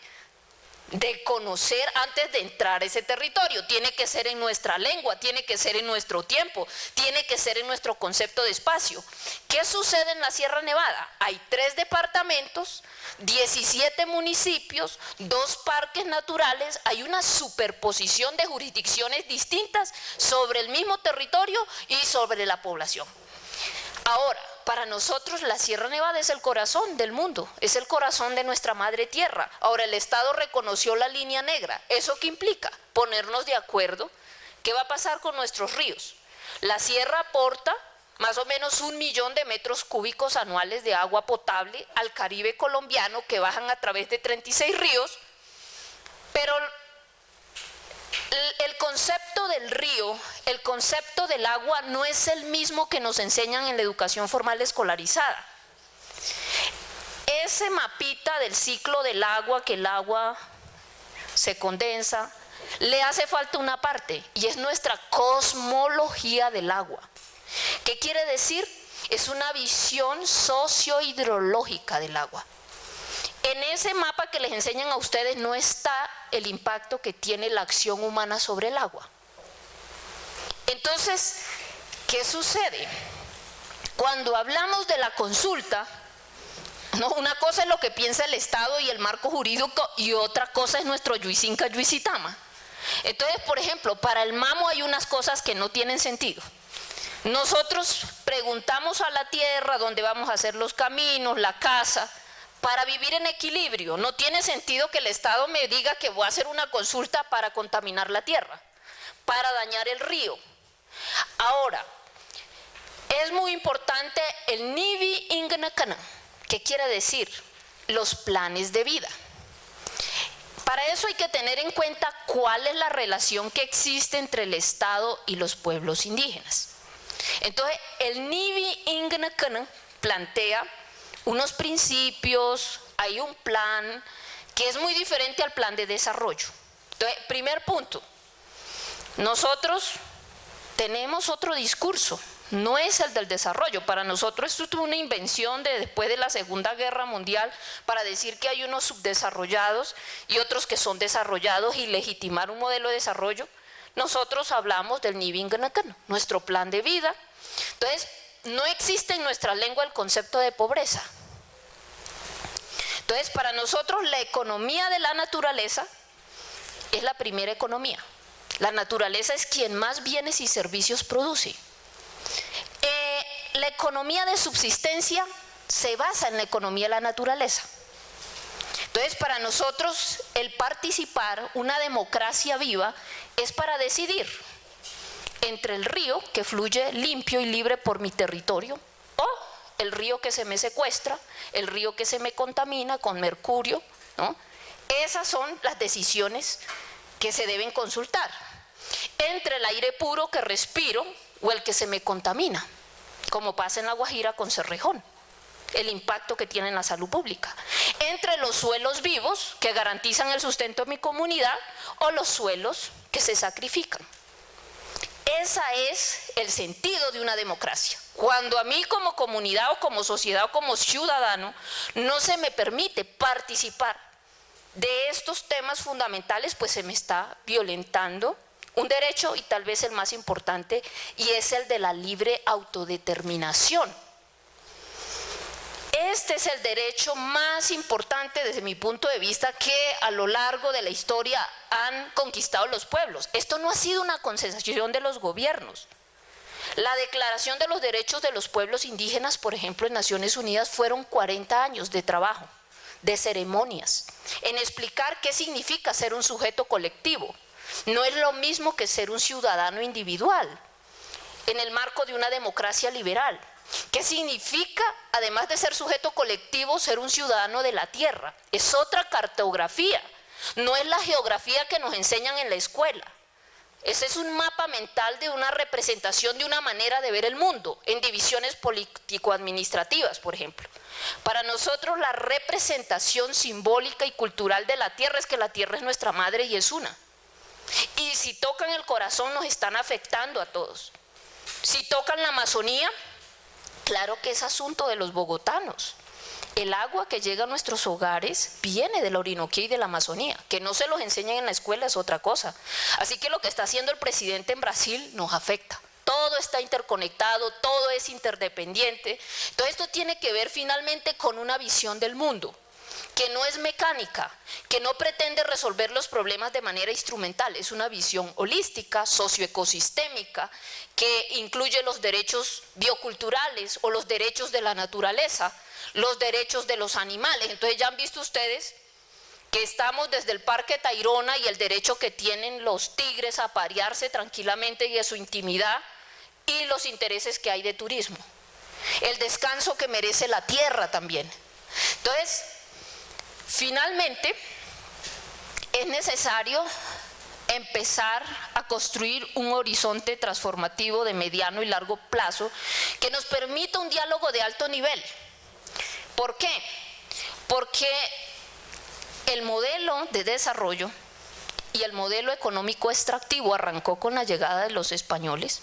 de conocer antes de entrar a ese territorio. Tiene que ser en nuestra lengua, tiene que ser en nuestro tiempo, tiene que ser en nuestro concepto de espacio. ¿Qué sucede en la Sierra Nevada? Hay 3 departamentos, 17 municipios, 2 parques naturales, hay una superposición de jurisdicciones distintas sobre el mismo territorio y sobre la población. Ahora, para nosotros la Sierra Nevada es el corazón del mundo, es el corazón de nuestra madre tierra. Ahora el Estado reconoció la línea negra. ¿Eso qué implica? Ponernos de acuerdo. ¿Qué va a pasar con nuestros ríos? La sierra aporta más o menos 1 millón de metros cúbicos anuales de agua potable al Caribe colombiano que bajan a través de 36 ríos, pero el concepto del río, el concepto del agua no es el mismo que nos enseñan en la educación formal escolarizada. Ese mapita del ciclo del agua, que el agua se condensa, le hace falta una parte y es nuestra cosmología del agua. ¿Qué quiere decir? Es una visión sociohidrológica del agua. En ese mapa que les enseñan a ustedes no está el impacto que tiene la acción humana sobre el agua. Entonces, ¿qué sucede? Cuando hablamos de la consulta, ¿no? Una cosa es lo que piensa el Estado y el marco jurídico y otra cosa es nuestro Yuisinca Yuisitama. Entonces, por ejemplo, para el Mamo hay unas cosas que no tienen sentido. Nosotros preguntamos a la tierra dónde vamos a hacer los caminos, la casa, para vivir en equilibrio. No tiene sentido que el Estado me diga que voy a hacer una consulta para contaminar la tierra, para dañar el río. Ahora, es muy importante el Nivi Ingnakana. ¿Qué quiere decir? Los planes de vida. Para eso hay que tener en cuenta cuál es la relación que existe entre el Estado y los pueblos indígenas. Entonces, el Nivi Ingnakana plantea unos principios, hay un plan que es muy diferente al plan de desarrollo. Entonces, primer punto, nosotros tenemos otro discurso, no es el del desarrollo. Para nosotros esto es una invención de después de la Segunda Guerra Mundial para decir que hay unos subdesarrollados y otros que son desarrollados y legitimar un modelo de desarrollo. Nosotros hablamos del Nivinganakano, nuestro plan de vida. Entonces, no existe en nuestra lengua el concepto de pobreza. Entonces, para nosotros la economía de la naturaleza es la primera economía. La naturaleza es quien más bienes y servicios produce. La economía de subsistencia se basa en la economía de la naturaleza. Entonces, para nosotros, el participar, una democracia viva, es para decidir entre el río que fluye limpio y libre por mi territorio o el río que se me secuestra, el río que se me contamina con mercurio, ¿no? Esas son las decisiones que se deben consultar. Entre el aire puro que respiro o el que se me contamina, como pasa en La Guajira con Cerrejón, el impacto que tiene en la salud pública. Entre los suelos vivos que garantizan el sustento de mi comunidad o los suelos que se sacrifican. Ese es el sentido de una democracia. Cuando a mí como comunidad o como sociedad o como ciudadano no se me permite participar de estos temas fundamentales, pues se me está violentando un derecho, y tal vez el más importante, y es el de la libre autodeterminación. Este es el derecho más importante desde mi punto de vista que a lo largo de la historia han conquistado los pueblos. Esto no ha sido una concesión de los gobiernos. La Declaración de los Derechos de los Pueblos Indígenas, por ejemplo, en Naciones Unidas, fueron 40 años de trabajo, de ceremonias, en explicar qué significa ser un sujeto colectivo. No es lo mismo que ser un ciudadano individual en el marco de una democracia liberal. ¿Qué significa, además de ser sujeto colectivo, ser un ciudadano de la tierra? Es otra cartografía, no es la geografía que nos enseñan en la escuela. Ese es un mapa mental de una representación de una manera de ver el mundo, en divisiones político-administrativas, por ejemplo. Para nosotros la representación simbólica y cultural de la tierra es que la tierra es nuestra madre y es una. Y si tocan el corazón nos están afectando a todos. Si tocan la Amazonía, claro que es asunto de los bogotanos. El agua que llega a nuestros hogares viene de la Orinoquía y de la Amazonía. Que no se los enseñen en la escuela es otra cosa. Así que lo que está haciendo el presidente en Brasil nos afecta. Todo está interconectado, todo es interdependiente. Todo esto tiene que ver finalmente con una visión del mundo que no es mecánica, que no pretende resolver los problemas de manera instrumental. Es una visión holística, socioecosistémica, que incluye los derechos bioculturales o los derechos de la naturaleza, los derechos de los animales. Entonces ya han visto ustedes que estamos desde el Parque Tayrona y el derecho que tienen los tigres a parearse tranquilamente y a su intimidad, y los intereses que hay de turismo. El descanso que merece la tierra también. Entonces, finalmente, es necesario empezar a construir un horizonte transformativo de mediano y largo plazo que nos permita un diálogo de alto nivel. ¿Por qué? Porque el modelo de desarrollo y el modelo económico extractivo arrancó con la llegada de los españoles,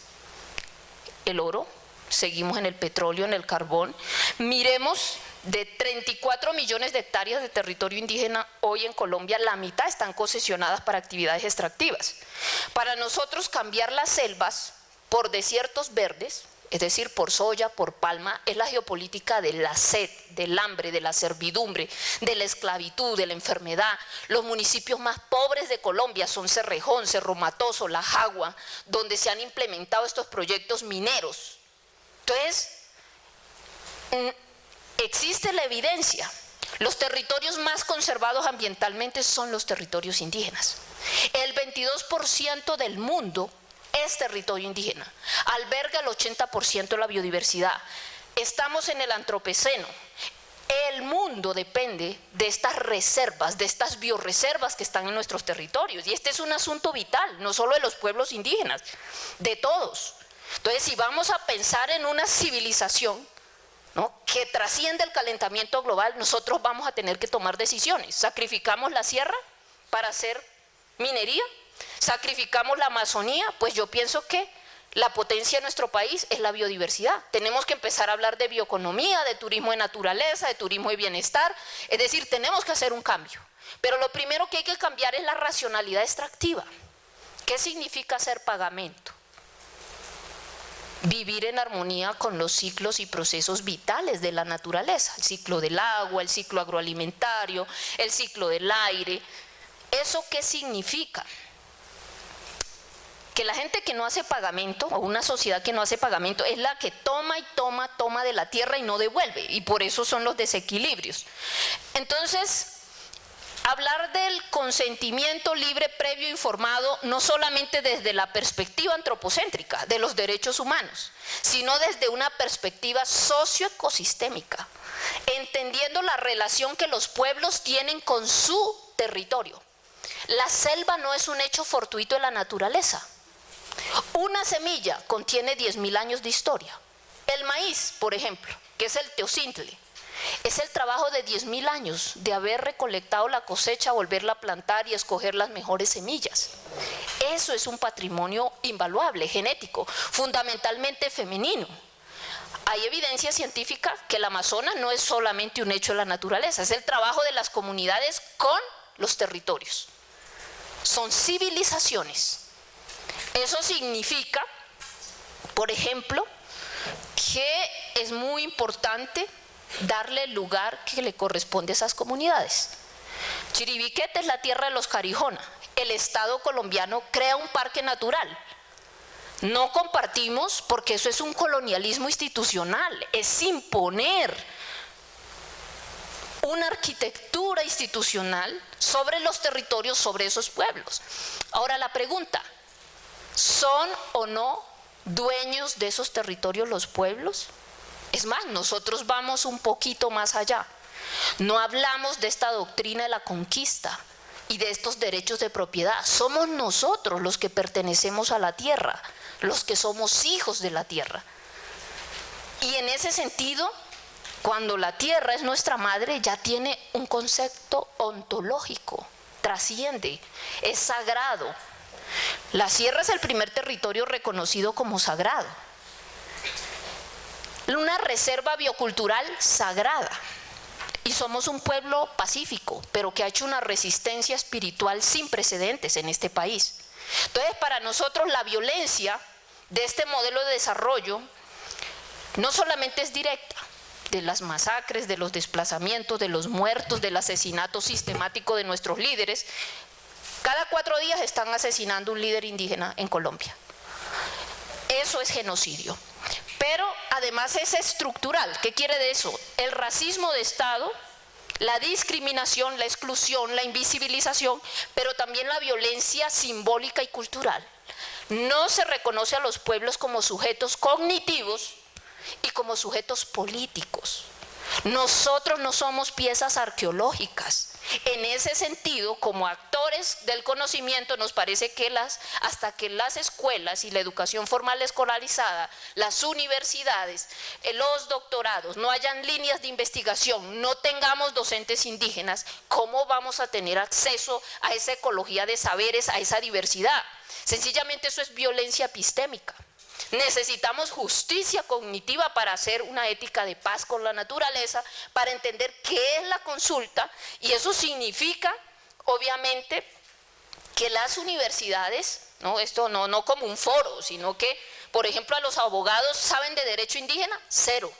el oro, seguimos en el petróleo, en el carbón. Miremos, de 34 millones de hectáreas de territorio indígena hoy en Colombia, la mitad están concesionadas para actividades extractivas. Para nosotros cambiar las selvas por desiertos verdes, es decir, por soya, por palma, es la geopolítica de la sed, del hambre, de la servidumbre, de la esclavitud, de la enfermedad. Los municipios más pobres de Colombia son Cerrejón, Cerro Matoso, La Jagua, donde se han implementado estos proyectos mineros. Entonces, existe la evidencia. Los territorios más conservados ambientalmente son los territorios indígenas. El 22% del mundo es territorio indígena, alberga el 80% de la biodiversidad. Estamos en el antropoceno. El mundo depende de estas reservas, de estas bioreservas que están en nuestros territorios. Y este es un asunto vital, no solo de los pueblos indígenas, de todos. Entonces, si vamos a pensar en una civilización, ¿no?, que trasciende el calentamiento global, nosotros vamos a tener que tomar decisiones. ¿Sacrificamos la sierra para hacer minería? ¿Sacrificamos la Amazonía? Pues yo pienso que la potencia de nuestro país es la biodiversidad. Tenemos que empezar a hablar de bioeconomía, de turismo de naturaleza, de turismo de bienestar. Es decir, tenemos que hacer un cambio. Pero lo primero que hay que cambiar es la racionalidad extractiva. ¿Qué significa hacer pagamento? Vivir en armonía con los ciclos y procesos vitales de la naturaleza. El ciclo del agua, el ciclo agroalimentario, el ciclo del aire. ¿Eso qué significa? Que la gente que no hace pagamento, o una sociedad que no hace pagamento, es la que toma y toma de la tierra y no devuelve, y por eso son los desequilibrios. Entonces, hablar del consentimiento libre, previo, informado, no solamente desde la perspectiva antropocéntrica de los derechos humanos, sino desde una perspectiva socioecosistémica, entendiendo la relación que los pueblos tienen con su territorio. La selva no es un hecho fortuito de la naturaleza. Una semilla contiene 10.000 años de historia. El maíz, por ejemplo, que es el teocintle, es el trabajo de 10.000 años de haber recolectado la cosecha, volverla a plantar y escoger las mejores semillas. Eso es un patrimonio invaluable, genético, fundamentalmente femenino. Hay evidencia científica que el Amazonas no es solamente un hecho de la naturaleza, es el trabajo de las comunidades con los territorios. Son civilizaciones. Eso significa, por ejemplo, que es muy importante darle el lugar que le corresponde a esas comunidades. Chiribiquete es la tierra de los Carijona. El Estado colombiano crea un parque natural. No compartimos porque eso es un colonialismo institucional, es imponer una arquitectura institucional sobre los territorios, sobre esos pueblos. Ahora la pregunta, ¿son o no dueños de esos territorios los pueblos? Es más, nosotros vamos un poquito más allá. No hablamos de esta doctrina de la conquista y de estos derechos de propiedad. Somos nosotros los que pertenecemos a la tierra, los que somos hijos de la tierra. Y en ese sentido, cuando la tierra es nuestra madre, ya tiene un concepto ontológico, trasciende, es sagrado. La sierra es el primer territorio reconocido como sagrado. Una reserva biocultural sagrada. Y somos un pueblo pacífico, pero que ha hecho una resistencia espiritual sin precedentes en este país. Entonces, para nosotros la violencia de este modelo de desarrollo no solamente es directa, de las masacres, de los desplazamientos, de los muertos, del asesinato sistemático de nuestros líderes. Cada 4 días están asesinando un líder indígena en Colombia. Eso es genocidio. Pero además es estructural. ¿Qué quiere de eso? El racismo de Estado, la discriminación, la exclusión, la invisibilización, pero también la violencia simbólica y cultural. No se reconoce a los pueblos como sujetos cognitivos y como sujetos políticos. Nosotros no somos piezas arqueológicas. En ese sentido, como actores del conocimiento, nos parece que hasta que las escuelas y la educación formal escolarizada, las universidades, los doctorados, no hayan líneas de investigación, no tengamos docentes indígenas, ¿cómo vamos a tener acceso a esa ecología de saberes, a esa diversidad? Sencillamente eso es violencia epistémica. Necesitamos justicia cognitiva para hacer una ética de paz con la naturaleza, para entender qué es la consulta, y eso significa, obviamente, que las universidades, esto no como un foro, sino que, por ejemplo, a los abogados, ¿saben de derecho indígena? 0,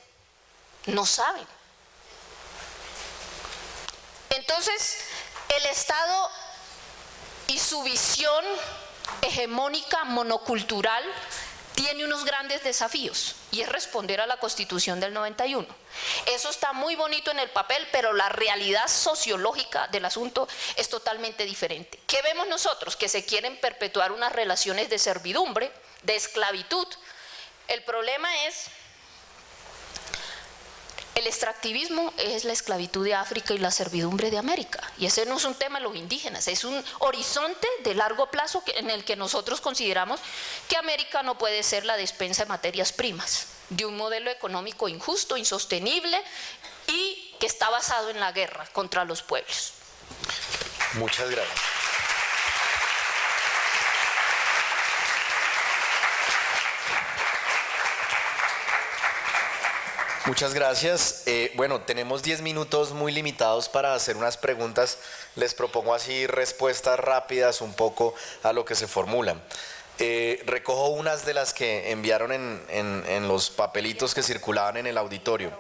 no saben. Entonces, el Estado y su visión hegemónica monocultural tiene unos grandes desafíos, y es responder a la Constitución del 91. Eso está muy bonito en el papel, pero la realidad sociológica del asunto es totalmente diferente. ¿Qué vemos nosotros? Que se quieren perpetuar unas relaciones de servidumbre, de esclavitud. El problema es, el extractivismo es la esclavitud de África y la servidumbre de América. Y ese no es un tema de los indígenas, es un horizonte de largo plazo en el que nosotros consideramos que América no puede ser la despensa de materias primas de un modelo económico injusto, insostenible y que está basado en la guerra contra los pueblos. Muchas gracias. Muchas gracias. Bueno, tenemos 10 minutos muy limitados para hacer unas preguntas. Les propongo así respuestas rápidas un poco a lo que se formulan. Recojo unas de las que enviaron en los papelitos que circulaban en el auditorio.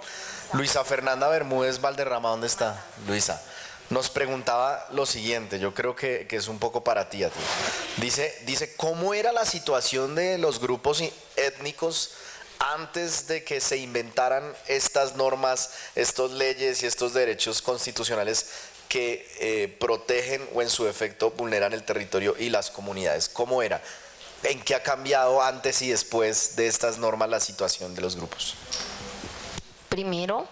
Luisa Fernanda Bermúdez Valderrama, ¿dónde está? Luisa, nos preguntaba lo siguiente, yo creo que es un poco para ti, a ti. Dice, ¿cómo era la situación de los grupos étnicos antes de que se inventaran estas normas, estas leyes y estos derechos constitucionales que protegen o en su defecto vulneran el territorio y las comunidades. ¿Cómo era? ¿En qué ha cambiado antes y después de estas normas la situación de los grupos? Primero,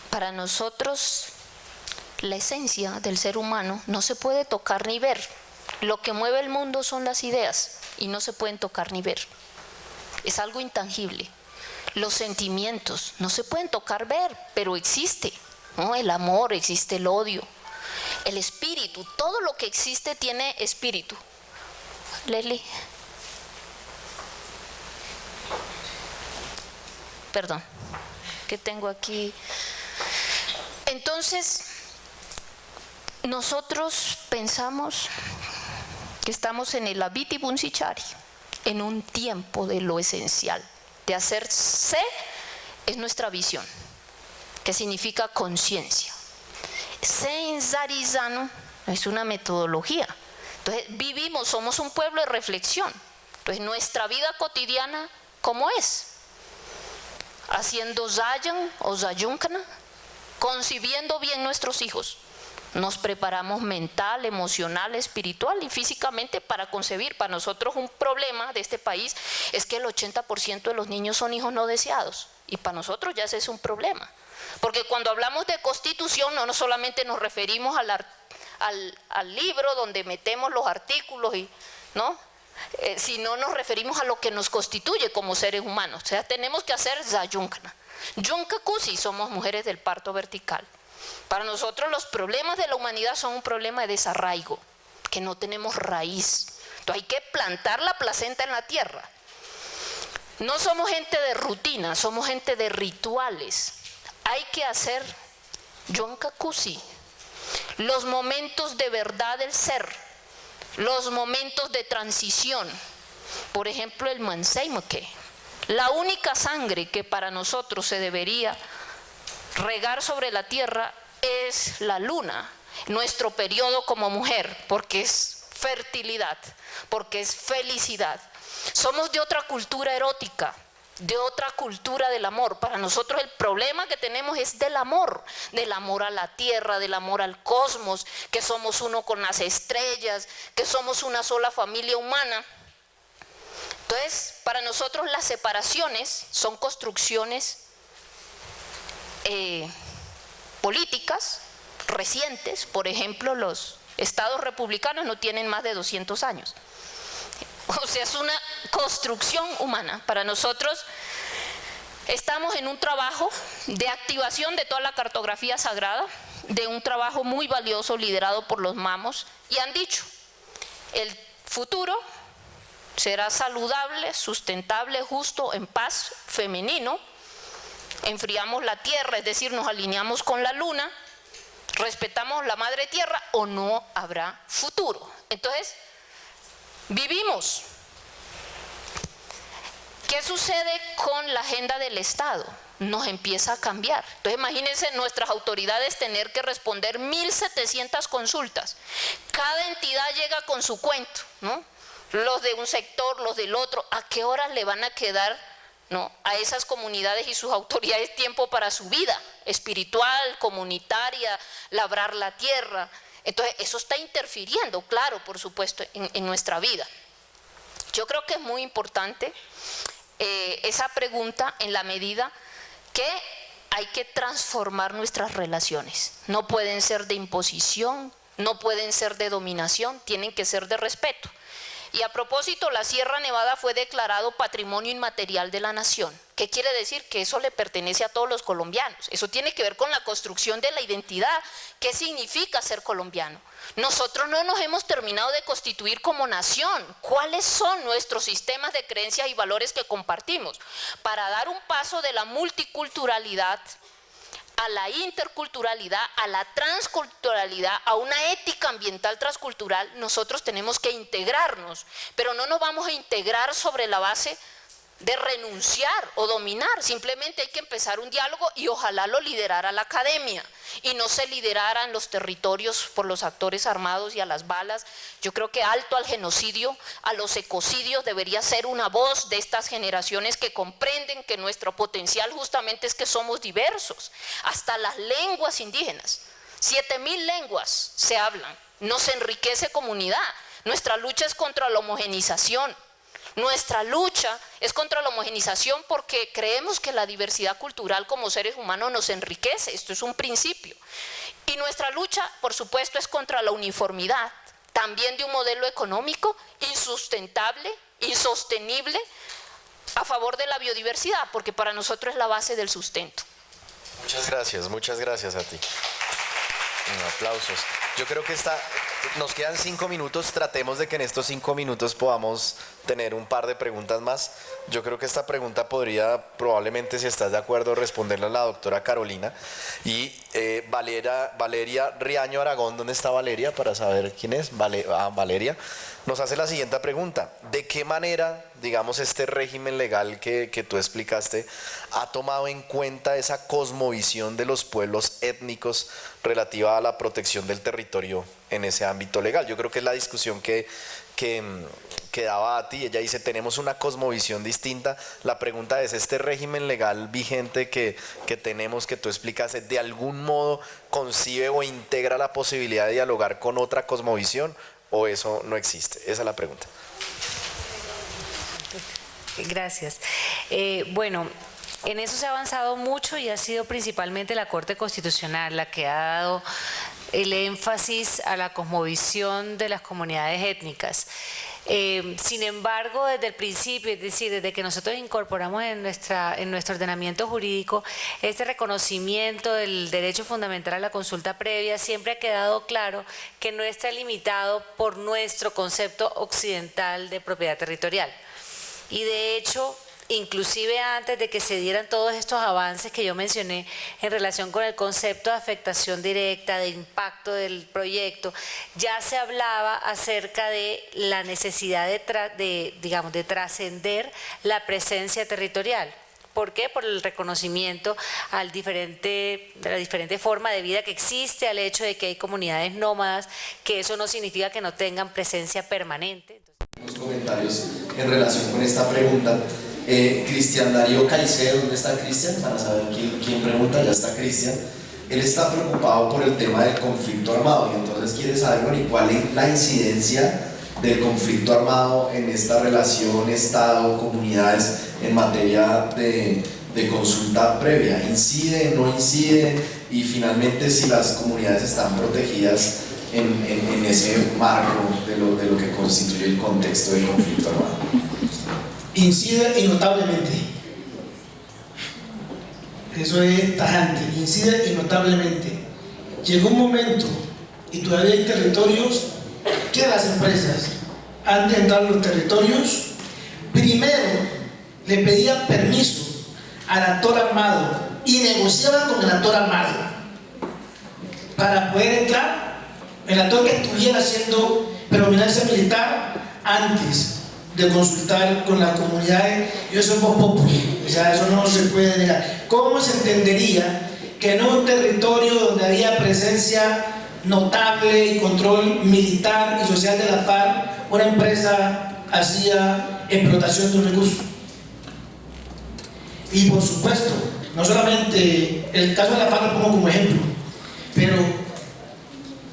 para nosotros la esencia del ser humano no se puede tocar ni ver. Lo que mueve el mundo son las ideas y no se pueden tocar ni ver. Es algo intangible. Los sentimientos no se pueden tocar, ver, pero existe, ¿no? El amor, existe el odio, el espíritu, todo lo que existe tiene espíritu. Leslie. Perdón, que tengo aquí. Entonces, nosotros pensamos que estamos en el Abiti Bunsichari, en un tiempo de lo esencial, de hacerse, es nuestra visión, que significa conciencia. Senzarizano es una metodología. Entonces, vivimos, somos un pueblo de reflexión. Entonces, nuestra vida cotidiana, ¿cómo es? Haciendo zayan o zayunkana, concibiendo bien nuestros hijos. Nos preparamos mental, emocional, espiritual y físicamente para concebir. Para nosotros un problema de este país es que el 80% de los niños son hijos no deseados. Y para nosotros ya ese es un problema. Porque cuando hablamos de constitución no solamente nos referimos al libro donde metemos los artículos, ¿no? Sino nos referimos a lo que nos constituye como seres humanos. O sea, tenemos que hacer zayunkana. Yunkakusi, somos mujeres del parto vertical. Para nosotros los problemas de la humanidad son un problema de desarraigo, que no tenemos raíz. Entonces hay que plantar la placenta en la tierra. No somos gente de rutina, somos gente de rituales. Hay que hacer Yonkakusi, los momentos de verdad del ser, los momentos de transición. Por ejemplo, el Manseimake, la única sangre que para nosotros se debería regar sobre la tierra es la luna, nuestro periodo como mujer, porque es fertilidad, porque es felicidad. Somos de otra cultura erótica, de otra cultura del amor. Para nosotros el problema que tenemos es del amor a la tierra, del amor al cosmos, que somos uno con las estrellas, que somos una sola familia humana. Entonces, para nosotros las separaciones son construcciones políticas recientes. Por ejemplo, los estados republicanos no tienen más de 200 años. O sea, es una construcción humana. Para nosotros estamos en un trabajo de activación de toda la cartografía sagrada, de un trabajo muy valioso liderado por los mamos, y han dicho, el futuro será saludable, sustentable, justo, en paz, femenino. Enfriamos la tierra, es decir, nos alineamos con la luna, respetamos la madre tierra o no habrá futuro. Entonces, vivimos. ¿Qué sucede con la agenda del Estado? Nos empieza a cambiar. Entonces, imagínense nuestras autoridades tener que responder 1.700 consultas. Cada entidad llega con su cuento, ¿no? Los de un sector, los del otro. ¿A qué horas le van a quedar, ¿no?, a esas comunidades y sus autoridades tiempo para su vida espiritual, comunitaria, labrar la tierra? Entonces, eso está interfiriendo, claro, por supuesto, en nuestra vida. Yo creo que es muy importante esa pregunta en la medida que hay que transformar nuestras relaciones. No pueden ser de imposición, no pueden ser de dominación, tienen que ser de respeto. Y a propósito, la Sierra Nevada fue declarado Patrimonio Inmaterial de la Nación. ¿Qué quiere decir? Que eso le pertenece a todos los colombianos. Eso tiene que ver con la construcción de la identidad. ¿Qué significa ser colombiano? Nosotros no nos hemos terminado de constituir como nación. ¿Cuáles son nuestros sistemas de creencias y valores que compartimos? Para dar un paso de la multiculturalidad a la interculturalidad, a la transculturalidad, a una ética ambiental transcultural, nosotros tenemos que integrarnos, pero no nos vamos a integrar sobre la base de renunciar o dominar. Simplemente hay que empezar un diálogo y ojalá lo liderara la academia y no se lideraran los territorios por los actores armados y a las balas. Yo creo que alto al genocidio, a los ecocidios, debería ser una voz de estas generaciones que comprenden que nuestro potencial justamente es que somos diversos. Hasta las lenguas indígenas 7.000 lenguas se hablan, nos enriquece comunidad. Nuestra lucha es contra la homogenización. Nuestra lucha es contra la homogenización porque creemos que la diversidad cultural como seres humanos nos enriquece. Esto es un principio. Y nuestra lucha, por supuesto, es contra la uniformidad, también de un modelo económico insustentable, insostenible, a favor de la biodiversidad, porque para nosotros es la base del sustento. Muchas gracias a ti. Aplausos. Yo creo que nos quedan 5 minutos, tratemos de que en estos 5 minutos podamos tener un par de preguntas más. Yo creo que esta pregunta podría probablemente, si estás de acuerdo, responderla a la doctora Carolina. Y Valeria Riaño Aragón, ¿dónde está Valeria? Para saber quién es. Valeria nos hace la siguiente pregunta: ¿de qué manera, digamos, este régimen legal que tú explicaste ha tomado en cuenta esa cosmovisión de los pueblos étnicos relativa a la protección del territorio en ese ámbito legal? Yo creo que es la discusión que daba a ti. Ella dice, tenemos una cosmovisión distinta. La pregunta es, ¿este régimen legal vigente que tenemos, que tú explicaste, de algún modo concibe o integra la posibilidad de dialogar con otra cosmovisión, o eso no existe? Esa es la pregunta. Gracias. Bueno, en eso se ha avanzado mucho y ha sido principalmente la Corte Constitucional la que ha dado el énfasis a la cosmovisión de las comunidades étnicas. Sin embargo, desde el principio, es decir, desde que nosotros incorporamos en nuestro ordenamiento jurídico este reconocimiento del derecho fundamental a la consulta previa, siempre ha quedado claro que no está limitado por nuestro concepto occidental de propiedad territorial. Y de hecho, inclusive antes de que se dieran todos estos avances que yo mencioné en relación con el concepto de afectación directa, de impacto del proyecto, ya se hablaba acerca de la necesidad de trascender la presencia territorial. ¿Por qué? Por el reconocimiento de la diferente forma de vida que existe, al hecho de que hay comunidades nómadas, que eso no significa que no tengan presencia permanente. Los comentarios en relación con esta pregunta. Cristian Darío Caicedo, ¿dónde está Cristian? Para saber quién pregunta, ya está Cristian. Él está preocupado por el tema del conflicto armado y entonces quiere saber, bueno, ¿y cuál es la incidencia del conflicto armado en esta relación Estado-comunidades en materia de consulta previa? ¿Incide, no incide? Y finalmente, si las comunidades están protegidas en ese marco de lo que constituye el contexto del conflicto armado. Incide notablemente. Eso es tajante, incide notablemente. Llegó un momento, y todavía hay territorios, que las empresas, antes de entrar a los territorios, primero le pedían permiso al actor armado y negociaban con el actor armado para poder entrar. El actor que estuviera haciendo predominancia militar antes de consultar con las comunidades, y eso es voz populi, o sea, eso no se puede negar. ¿Cómo se entendería que en un territorio donde había presencia notable y control militar y social de la FARC, una empresa hacía explotación de un recurso? Y por supuesto, no solamente el caso de la FARC lo pongo como ejemplo, pero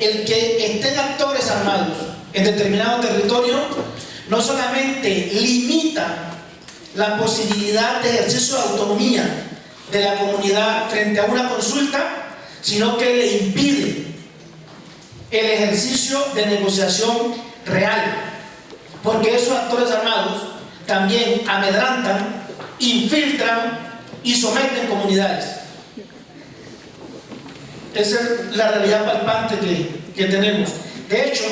el que estén actores armados en determinado territorio no solamente limita la posibilidad de ejercicio de autonomía de la comunidad frente a una consulta, sino que le impide el ejercicio de negociación real, porque esos actores armados también amedrantan, infiltran y someten comunidades. Esa es la realidad palpante que tenemos. De hecho,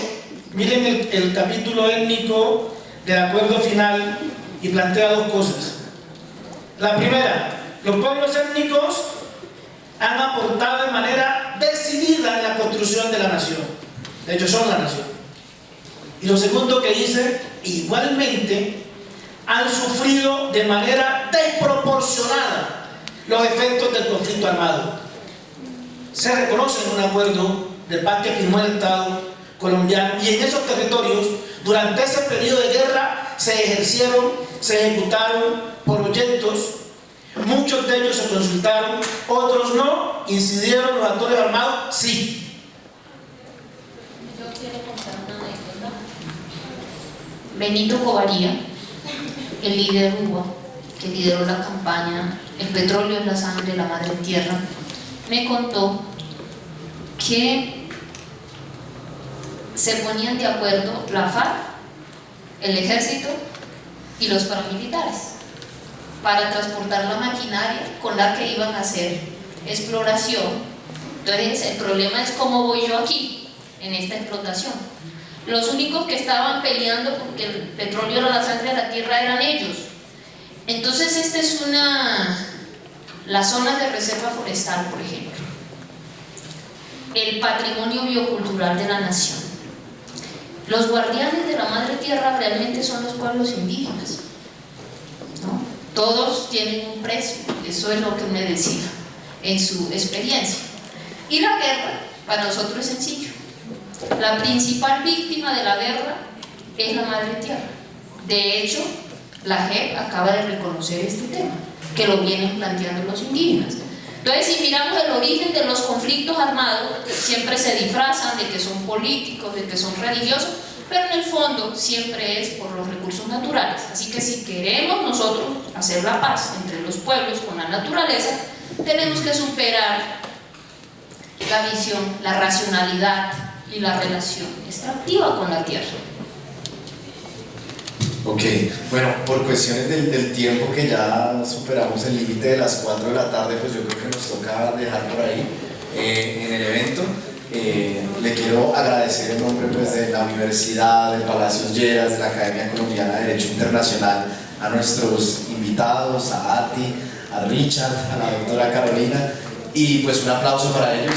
miren el capítulo étnico del acuerdo final y plantea dos cosas. La primera, los pueblos étnicos han aportado de manera decidida en la construcción de la nación. De hecho, son la nación. Y lo segundo que dice, igualmente han sufrido de manera desproporcionada los efectos del conflicto armado. Se reconoce en un acuerdo de paz que firmó el Estado colombiano, y en esos territorios, durante ese periodo de guerra, se ejecutaron proyectos, muchos de ellos se consultaron, otros no. ¿Incidieron los actores armados? Sí. quiero contar una anécdota. Benito Covaría, el líder UBA, que lideró la campaña El petróleo es la sangre de la madre tierra, me contó que se ponían de acuerdo la FARC, el ejército y los paramilitares para transportar la maquinaria con la que iban a hacer exploración. Entonces el problema es cómo voy yo aquí en esta explotación. Los únicos que estaban peleando porque el petróleo era la sangre de la tierra eran ellos. Entonces esta es la zona de reserva forestal, por ejemplo, el patrimonio biocultural de la nación. Los guardianes de la madre tierra realmente son los pueblos indígenas, ¿no? Todos tienen un precio, eso es lo que me decía en su experiencia. Y la guerra para nosotros es sencillo. La principal víctima de la guerra es la madre tierra. De hecho, la JEP acaba de reconocer este tema, que lo vienen planteando los indígenas. Entonces, si miramos el origen de los conflictos armados, siempre se disfrazan de que son políticos, de que son religiosos, pero en el fondo siempre es por los recursos naturales. Así que si queremos nosotros hacer la paz entre los pueblos con la naturaleza, tenemos que superar la visión, la racionalidad y la relación extractiva con la tierra. Ok, bueno, por cuestiones del tiempo que ya superamos el límite de las 4 de la tarde, pues yo creo que nos toca dejar por ahí en el evento. Le quiero agradecer en nombre pues, de la Universidad, del Palacio Lleras, de la Academia Colombiana de Derecho Internacional, a nuestros invitados, a Ati, a Richard, a la doctora Carolina, y pues un aplauso para ellos.